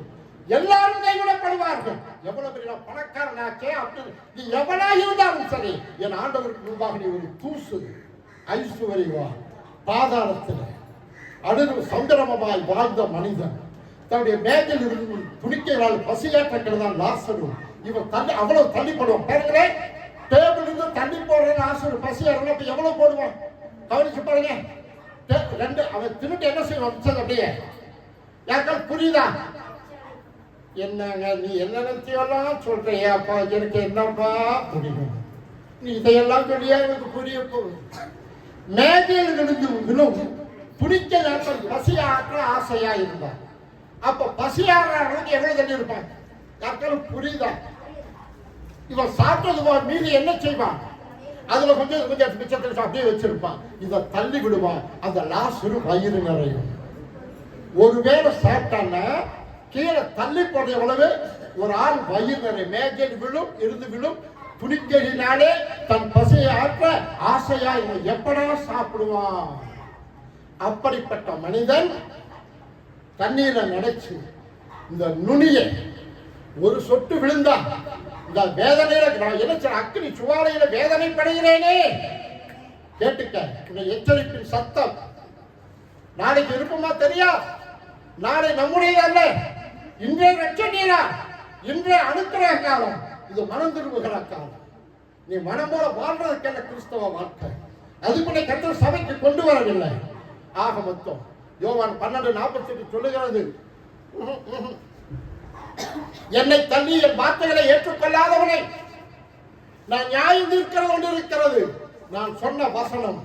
எல்லாரும் கைவிடப்படுவார்கள். எவ்வளவு பெரிய பணக்காரனாச்சே அப்படி நீ எவனா இருந்தாலும் சரி, என் ஆண்டவருக்கு முன்பாக நீ ஒரு தூசு. ஐஸ்வர்யவா பாதாளத்தில் அழுது சந்திரமமாய் வாழ்ந்த மனிதன் தன்னுடைய மேஜில் இருந்து துணிக்கைகளால் பசியாற்றதான் லாசரு. இவன் தள்ளி அவ்வளவு தள்ளிப்படுவான். பாருங்களேன், டேபிள் இருந்து தள்ளி போடுற லாசரு பசியாடுறா. அப்ப எவ்வளவு போடுவான் கவனிச்சு பாருங்க. ரெண்டு அவன் தின்னுட்டு என்ன செய்வான்? அப்படியே யாருக்கால் புரியுதா? என்னங்க நீ என்ன நினைச்சியெல்லாம் சொல்றியாப்பா, எனக்கு என்னப்பா புரியும்? நீ இதையெல்லாம் சொல்லியா எனக்கு புரிய போகுது. மேஜையில் விழுந்து விழும் துணிக்க நேரத்தில் பசி ஆற்ற ஆசையா இருந்தான். அப்ப பசி ஆடுறவங்களுக்கு எவ்வளவு தண்ணி இருப்பான்? யாருக்காலும் புரியுதா? இவன் சாப்பிட்டது மீதி என்ன செய்வான்? அதுல கொஞ்சம் கொஞ்சம் மிச்சத்தில் அப்படியே வச்சிருப்பான். இதை தள்ளி விடுவான். அந்த லாசரு வயிறு நிறையும். ஒருவேளை சாப்பிட்டான்னா கீழே தள்ளி போடுற எவ்வளவு ஒரு ஆள் வயிறு நிறைய மேஜையில் விழும் இருந்து விழும். துணிக்கையினாலே தன் பசியை ஆற்ற ஆசையா இவன் எப்படா சாப்பிடுவான்? அப்படிப்பட்ட மனிதன் தண்ணீரை நினைச்சு இந்த நுனியை ஒரு சொட்டு விழுந்தா இந்த வேதனையில என்ன அக்கினி சுவாலையில வேதனை படுகிறேனே. கேட்டுக்க, இந்த எச்சரிப்பின் சத்தம் நாளைக்கு இருக்குமா தெரியா? நாளை நம்முடைய அல்ல, இன்றைய ரட்சணியா, இன்றைய அனுக்கிற காலம், இது மனம் திரும்புகிற காலம். நீ மனம் போல வாழ்றதுக்கல்ல கிறிஸ்தவ வாழ்க்கை. அதுக்குள்ளே கர்த்தர் சபைக்கு கொண்டு வரவில்லை. ஆக மொத்தம் யோவான் 12:48 சொல்லுகிறது, என்னை தள்ளி என் வார்த்தைகளை ஏற்றுக்கொள்ளாதவனை நான் நியாயம் தீர்க்கிறது கொண்டு இருக்கிறது. நான் சொன்ன வசனம்,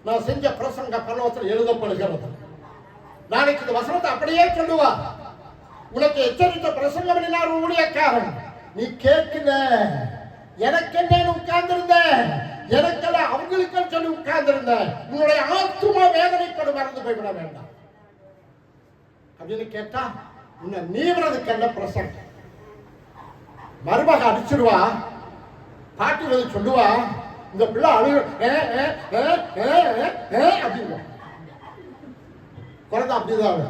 நான் செஞ்ச பிரசங்க பரலோகத்தில் எழுதப்படுகிறது. நாளைக்கு இந்த வசனத்தை அப்படியே சொல்லுவா. உனக்கு எச்சரித்த பிரசங்கம் பண்ணினார் ஊழியக்காரன், நீ கேட்கல. எனக்கு என்ன உட்கார்ந்திருந்த, எனக்கெல்லாம் அவங்களுக்கு சொல்லி உட்கார்ந்திருந்த. உன்னுடைய ஆத்துமா வேதனைப்படும், மறந்து போய்விட வேண்டாம் அப்படின்னு கேட்டா உன்னை நீவறதுக்கல்ல பிரசங்கம். மருமக அடிச்சிருவா, பாட்டி வந்து சொல்லுவா, இந்த பிள்ளை அழு அப்படின்னு குழந்தை அப்படிதான்.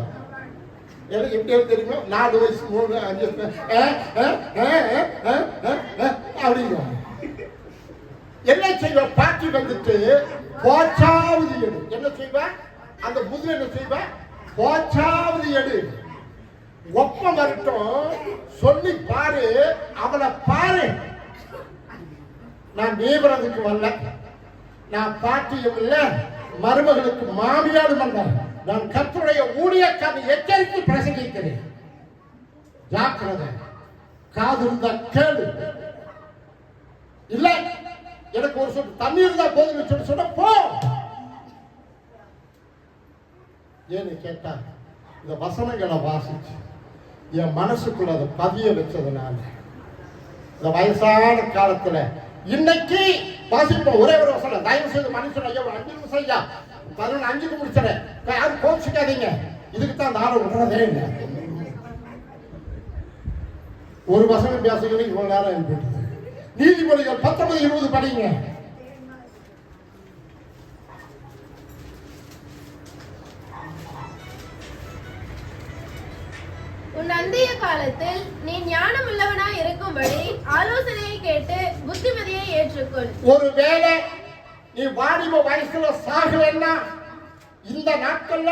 எனக்கு எப்படி தெரியுமா? 4 வயசு 3 5 அப்படிங்க. என்ன செய்வா? பாட்டி வந்துட்டு போச்சாவது எடு. என்ன செய்வா? அந்த புது என்ன செய்வா? போச்சாவது எடு. ஒப்பம் வரட்டும், சொல்லி பாரு, அவளை பாரு. நான் நீவறதுக்கு வரல, நான் பாட்டியும் இல்ல, மருமகளுக்கு மாமியாரும் அல்ல. நான் கர்த்தருடைய ஊழியக்காரனை எச்சரித்து பிரசங்கிக்கிறேன். ஜாக்கிரதை, காது இருந்தா கேளு. இல்ல எனக்கு ஒரு சொட்டு தண்ணி இருந்தா போதும் சொல்லி சொன்ன போ. ஏன்னு கேட்டா இந்த வசனங்களை வாசிச்சு என் மனசுக்குள்ள அதை பதிய வச்சதுனால இந்த வயசான காலத்துல இன்னைக்கு வாசிப்போம். ஒரே ஒரு வசனம் தயவு செய்து மனுஷன் ஐயா 5 நிமிஷம் ஐயா 11:05 முடிச்சிடறேன். யாரும் கோச்சிக்காதீங்க, இதுக்கு தான் நாளை விடுறதே இல்லை. ஒரு வசனம் பேசுகிறது இவ்வளவு நேரம் இருந்துட்டு. நீதிமொழிகள் 19:20 படிங்க. உன் அந்திய காலத்தில் நீ ஞானம் உள்ளவனாய் இருக்கும்படி ஆலோசனையை கேட்டு புத்திமதியை ஏற்றுக்கொள். ஒருவேளை நீ வாலிப வயசுல சாகலைன்னா, இந்த நாட்கள்ல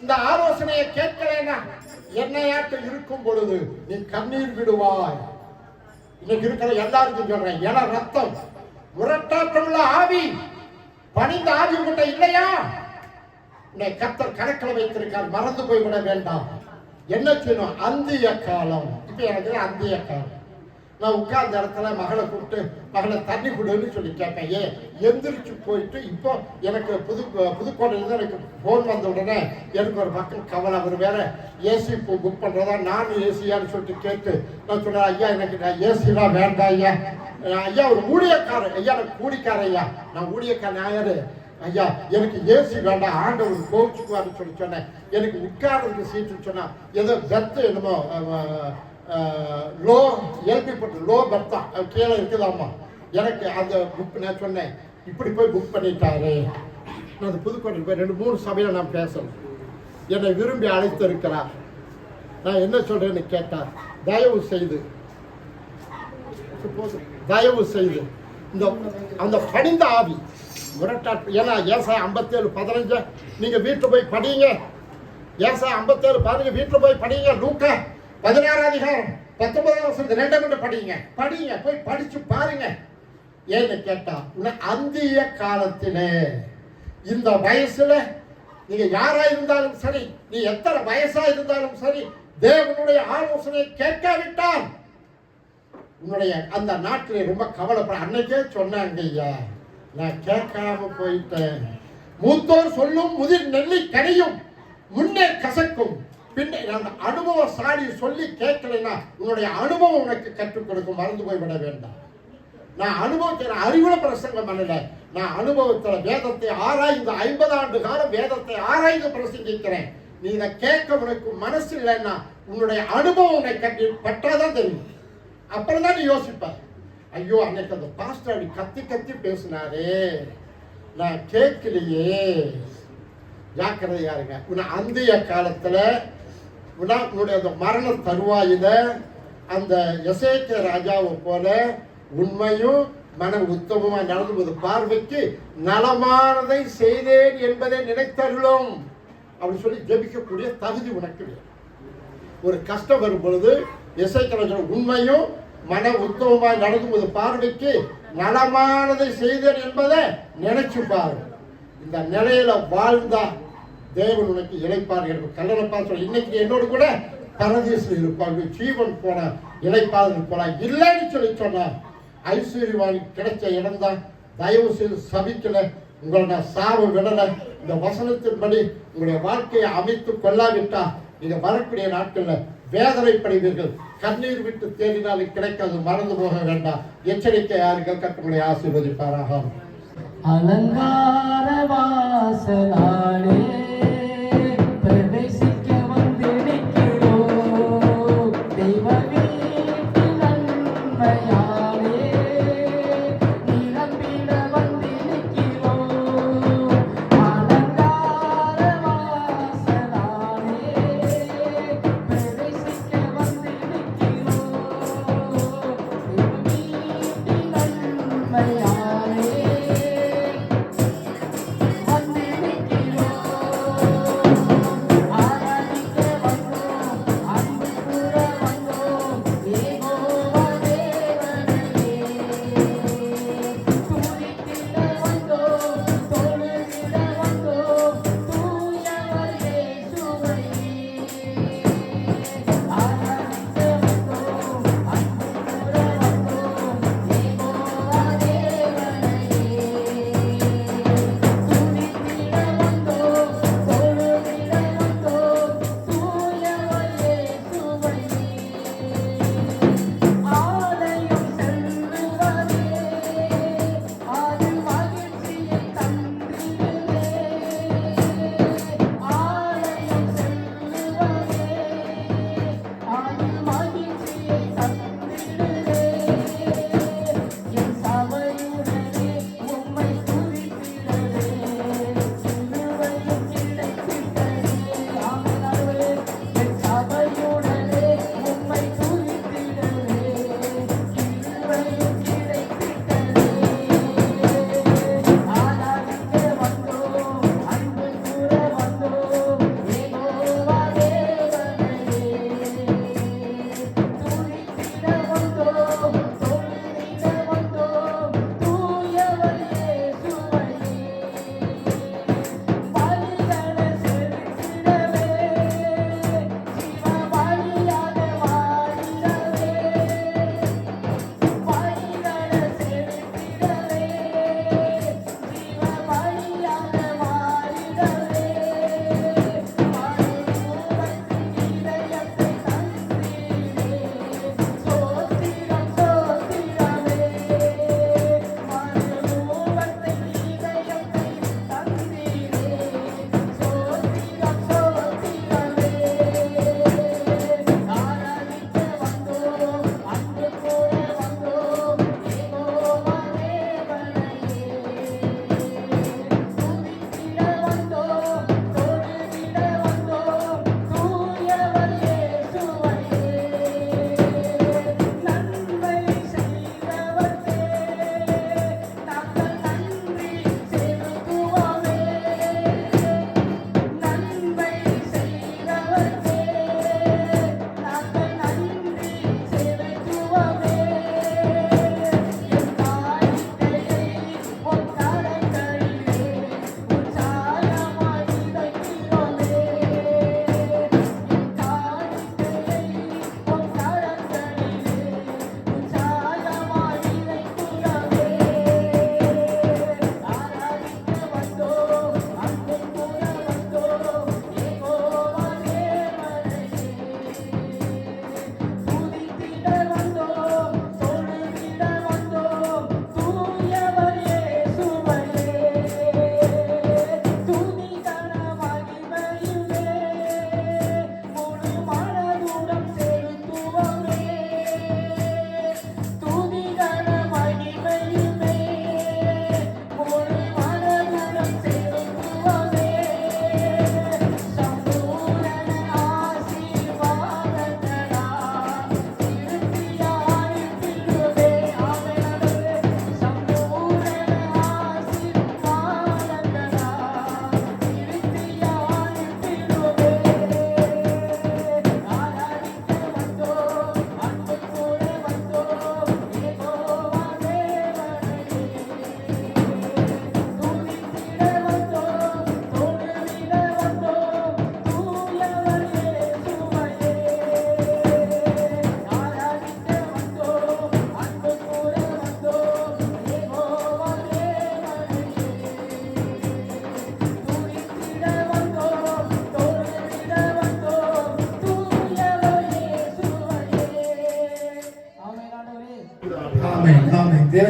இந்த ஆலோசனையை கேட்கலைன்னா, என்னையாட்டம் இருக்கும் பொழுது நீ கண்ணீர் விடுவாய். இன்னைக்கு இருக்கிற எல்லாருக்கும் சொல்றேன், என ரத்தம் முரட்டாற்றமுள்ள ஆவி, பணிந்த ஆவி உங்கள்கிட்ட இல்லையா? உன்னை கர்த்தர் கணக்கில் வைத்திருக்கார், மறந்து போய்விட வேண்டாம். என்ன செய்யணும்? அந்திய காலம். இப்ப எனக்கு அந்திய காலம். நான் உட்கார்ந்த இடத்துல மகளை கூப்பிட்டு மகளை தண்ணி கொடுன்னு சொல்லி கேட்பேன். ஏன் எந்திரிச்சு போயிட்டு இப்போ எனக்கு புதுக்கோட்டையிலேருந்து எனக்கு ஃபோன் வந்த உடனே எனக்கு ஒரு பக்கம் கவலை. அவர் வேற ஏசி புக் பண்ணுறதா, நான் ஏசியான்னு சொல்லிட்டு கேட்டு நான் சொன்னேன், ஐயா எனக்கு நான் ஏசிலாம் வேண்டாம் ஐயா. ஐயா ஒரு ஊழியக்காரன் ஐயா, எனக்கு கூலிக்காரன் ஐயா, நான் ஊழியக்காரன் யாரு ஐயா, எனக்கு ஏசி வேண்டாம், ஆண்டவர் கோச்சுக்குவாருன்னு சொல்லி சொன்னேன். எனக்கு உட்கார்றதுக்கு சீட்டு சொன்னா ஏதோ பெர்த்து என்னமோ லோ ஏழ்மைப்பட்டு லோ பெர்த்தா கீழே இருக்குதாம்மா. எனக்கு அந்த புக் நான் சொன்னேன், இப்படி போய் புக் பண்ணிட்டாரு. நான் அந்த புதுக்கோட்டையில் போய் 2-3 சபையில் நான் பேசணும். என்னை விரும்பி அழைத்து இருக்கிறார். நான் என்ன சொல்றேன்னு கேட்டார், தயவு செய்து இந்த அந்த பணிந்த ஆவி முரட்டாட்டு, ஏன்னா ஏசாயா 57:15 நீங்க வீட்டில் போய் படிங்க. ஏசாயா 57:15 வீட்டில் போய் படிங்க. லூக்கா 16:19 படிங்க, போய் படிச்சு பாருங்க. ஏன்னு கேட்டா, அந்திய காலத்திலே இந்த வயசுல நீங்க யாரா இருந்தாலும் சரி, நீ எத்தனை வயசா இருந்தாலும் சரி, தேவனுடைய ஆலோசனை கேட்காவிட்டால் உன்னுடைய அந்த நாட்டிலே ரொம்ப கவலைப்பட. அன்னைக்கே சொன்னாங்க ஐயா, நான் கேட்காம போயிட்டேன். மூத்தோர் சொல்லும் முதிர் நெல்லி கனியும், முன்னே கசக்கும், பின்னே அந்த அனுபவசாலி சொல்லி கேட்கலைன்னா உன்னுடைய அனுபவம் உனக்கு கற்றுக் கொடுக்கும். மறந்து போய்விட வேண்டாம். நான் அனுபவத்தில் அறிவுல பிரசங்கம் பண்ணல, நான் அனுபவத்தில் வேதத்தை ஆராய்ந்து 50 ஆண்டு காலம் வேதத்தை ஆராய்ந்து பிரசங்கிக்கிறேன். நீ இதை கேட்க உனக்கு மனசு இல்லைன்னா உன்னுடைய அனுபவம் உன்னை கட்டி பட்டாதான் தெரியும். அப்புறம் தான் நீ யோசிப்ப, ஐயோ அன்னைக்கு அந்த பாஸ்டர் அப்படி கத்தி கத்தி பேசினாரே, நான் கேட்கலையே. ஜாக்கிரதையா இருங்க. உன்னை அந்திய காலத்துல உன்னுடைய அந்த மரண தருவாயில அந்த எசேக்கியா ராஜாவை போல உண்மையும் மன உத்தமமா நடந்து பார்வைக்கு நலமானதை செய்தேன் என்பதை நினைத்தருளும் அப்படின்னு சொல்லி ஜெபிக்கக்கூடிய தகுதி உனக்கு. ஒரு கஷ்டம் வரும் பொழுது எசேக்கியா ராஜா உண்மையும் மன உத்தமமாய் நடந்து பார்வைக்கு நலமானதை செய்தேன் என்பதை நினைச்சு பாரு. இந்த நிலையில வாழ்ந்தா தேவன் உனக்கு இளைப்பார்கள். கல்லணப்பா சொல்ல, இன்னைக்கு என்னோடு கூட பரதேசில் இருப்பாங்க, ஜீவன் போன இளைப்பார்கள் போலாம் இல்லைன்னு சொல்லி சொன்ன ஐஸ்வர்யவாணி கிடைச்ச இடம் தான். தயவு செய்து சபிக்கல, உங்களை நான் சாவு விடல. இந்த வசனத்தின்படி உங்களுடைய வாழ்க்கையை அமைத்து கொள்ளாவிட்டா நீங்க வரக்கூடிய நாட்கள்ல வேதனைப்படுவீர்கள். கண்ணீர் விட்டு தேடினாலும் கிடைக்காது, மறந்து போக வேண்டாம். எச்சரிக்கையார்கள். கர்த்தருடைய ஆசீர்வதிப்பாராக. அலங்கார வாசலாலே பிரவேசிக்க வந்திருக்கிறோம். தெய்வ வீட்டில் நன்மையாலே நிரம்பிட வந்திருக்கிறோம். அலங்கார வாசலாலே பிரவேசிக்க வந்திருக்கிறோம். தெய்வ வீட்டில் நன்மையாலே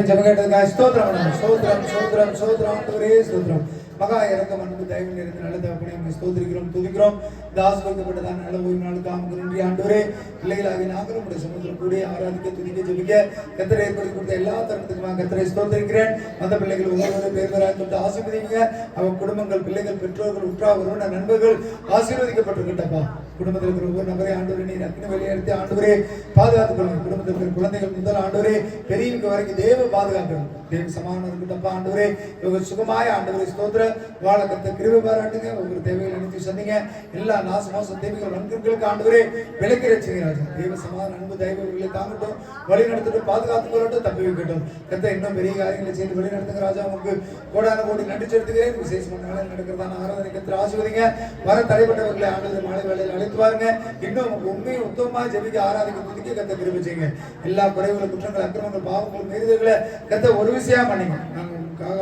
தேவன் ஜெபம் கேட்டதுக்காக ஸ்தோத்திரம் பண்ணுங்க. ஸ்தோத்திரம் ஸ்தோத்திரம் ஸ்தோத்திரம் ஆண்டவரே ஸ்தோத்திரம். மகா இறக்கம் அன்பு தயவு நிறைந்த நல்ல தகப்பனே உம்மை ஸ்தோத்திரிக்கிறோம் துதிக்கிறோம். இந்த ஆசீர்வதிக்கப்பட்டதான நல்ல ஓய்வு நாளுக்கு ஆமென் நன்றி ஆண்டவரே. பிள்ளைகளாகிய நாங்களும் உடைய சமுத்திரம் கூடி ஆராதிக்க துதிக்க ஜெபிக்க கர்த்தர் ஏற்படுத்தி கொடுத்த எல்லா தருணத்துக்குமா கர்த்தரை ஸ்தோத்திரிக்கிறேன். அந்த பிள்ளைகள் ஒவ்வொரு பேர் பேராக தொட்டு ஆசீர்வதிங்க. அவன் குடும்பங்கள் பிள்ளைகள் பெற்றோர்கள் உற்றார் உறவினர் நண்பர்கள் ஆசீர்வதிக்கப்பட்டிருக்கட்டப்பா. குடும்பத்தில் இருக்கிற ஒவ்வொரு நபரே ஆண்டவரே நீர் அக்கினி வெளியேற்றி ஆண்டவரே பாதுகாத்துக் கொள்ளுங்க. குடும்பத்தில் இருக்கிற குழந்தைகள் முதல் ஆண்டவரே பெரியவங்க வரைக்கும் தேவ பாதுகாக்கணும். தேவ சமாதானம் இருக்கட்டப்பா ஆண்டவரே. இவங்க சுகமாய ஆண்டவரே ஸ்தோத்திர வாழ கர்த்தர் கிருபை பாராட்டுங்க. ஒவ்வொரு தேவைகளை அனுப்பி சந்திங்க. எல்லா நாசமோசம் தேவைகள் நன்மைகளுக்கு ஆண்டவரே விலக்கி ரட்சிங்க ராஜா. தேவ சமாதானம் அன்பு தயவுகளை தாங்கட்டும், வழி நடத்தட்டும், பாதுகாத்துக் கொள்ளட்டும், தப்பி வைக்கட்டும். கர்த்தர் இன்னும் பெரிய காரியங்களை செய்து வழி நடத்துங்க ராஜா. உங்களுக்கு கோடான கோடி நன்றி செலுத்துகிறேன். விசேஷமான நாளில் நடக்கிறதான ஆராதனை கர்த்தர் ஆசீர்வதிங்க. வர தடைப்பட்டவர்களை ஆண்டவர் மாலை வேளையில் அழைத்து பாருங்க. இன்னும் உங்களுக்கு உண்மையை உத்தமமா ஜெபிக்க ஆராதிக்க துதிக்க கர்த்தர் கிருபை செய்யுங்க. எல்லா குறைவுகள் குற்றங்கள் அக்கிரமங்கள் பாவங்கள் மீறுதல்களை கர்த்தர் ஒரு விஷயமா பண்ணீங்க.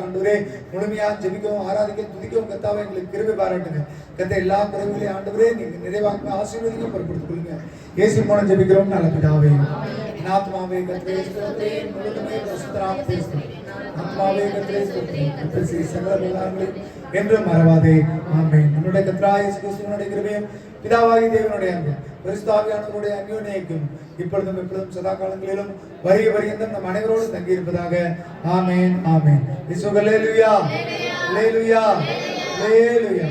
ஆண்டவரே முழுமையா ஜெபிக்கவும் ஆராதிக்கவும் துதிக்கவும் கர்த்தாவே எங்களுக்கு கிருபை பாராட்டுங்க. கர்த்தர் எல்லா குறைவுகளையும் ஆண்டவரே நீங்க நிறைவாக்க ஆசீர்வதிங்க பொறுப்படுத்திக் கொள்ளுங்க. இயேசு மூலம் ஜெபிக்கிறோம் நல்ல பிதாவே. ஆத்மாவே கர்த்தரே ஸ்தோத்திரம், முழுமையே பரிசுத்த நாமத்தை ஸ்தோத்திரம். ஆத்மாவே கர்த்தரே ஸ்தோத்திரம், கர்த்தர் செய்த சகல நன்மைகளையும் என்றும் மறவாதே. ஆமென். நம்முடைய கர்த்தராகிய இயேசு கிறிஸ்துவினுடைய கிருபையும் பிதாவாகிய தேவனுடைய அன்பும் பரிசுத்த ஆவியானவருடைய அந்யோன்யைக்கும் இப்பொழுதும் எப்பொழுதும் சதா காலங்களிலும் வரிய பரியந்தம் நம் அனைவரோடும் தங்கி இருப்பதாக. ஆமென் ஆமென். இயேசுவே அல்லேலூயா அல்லேலூயா அல்லேலூயா.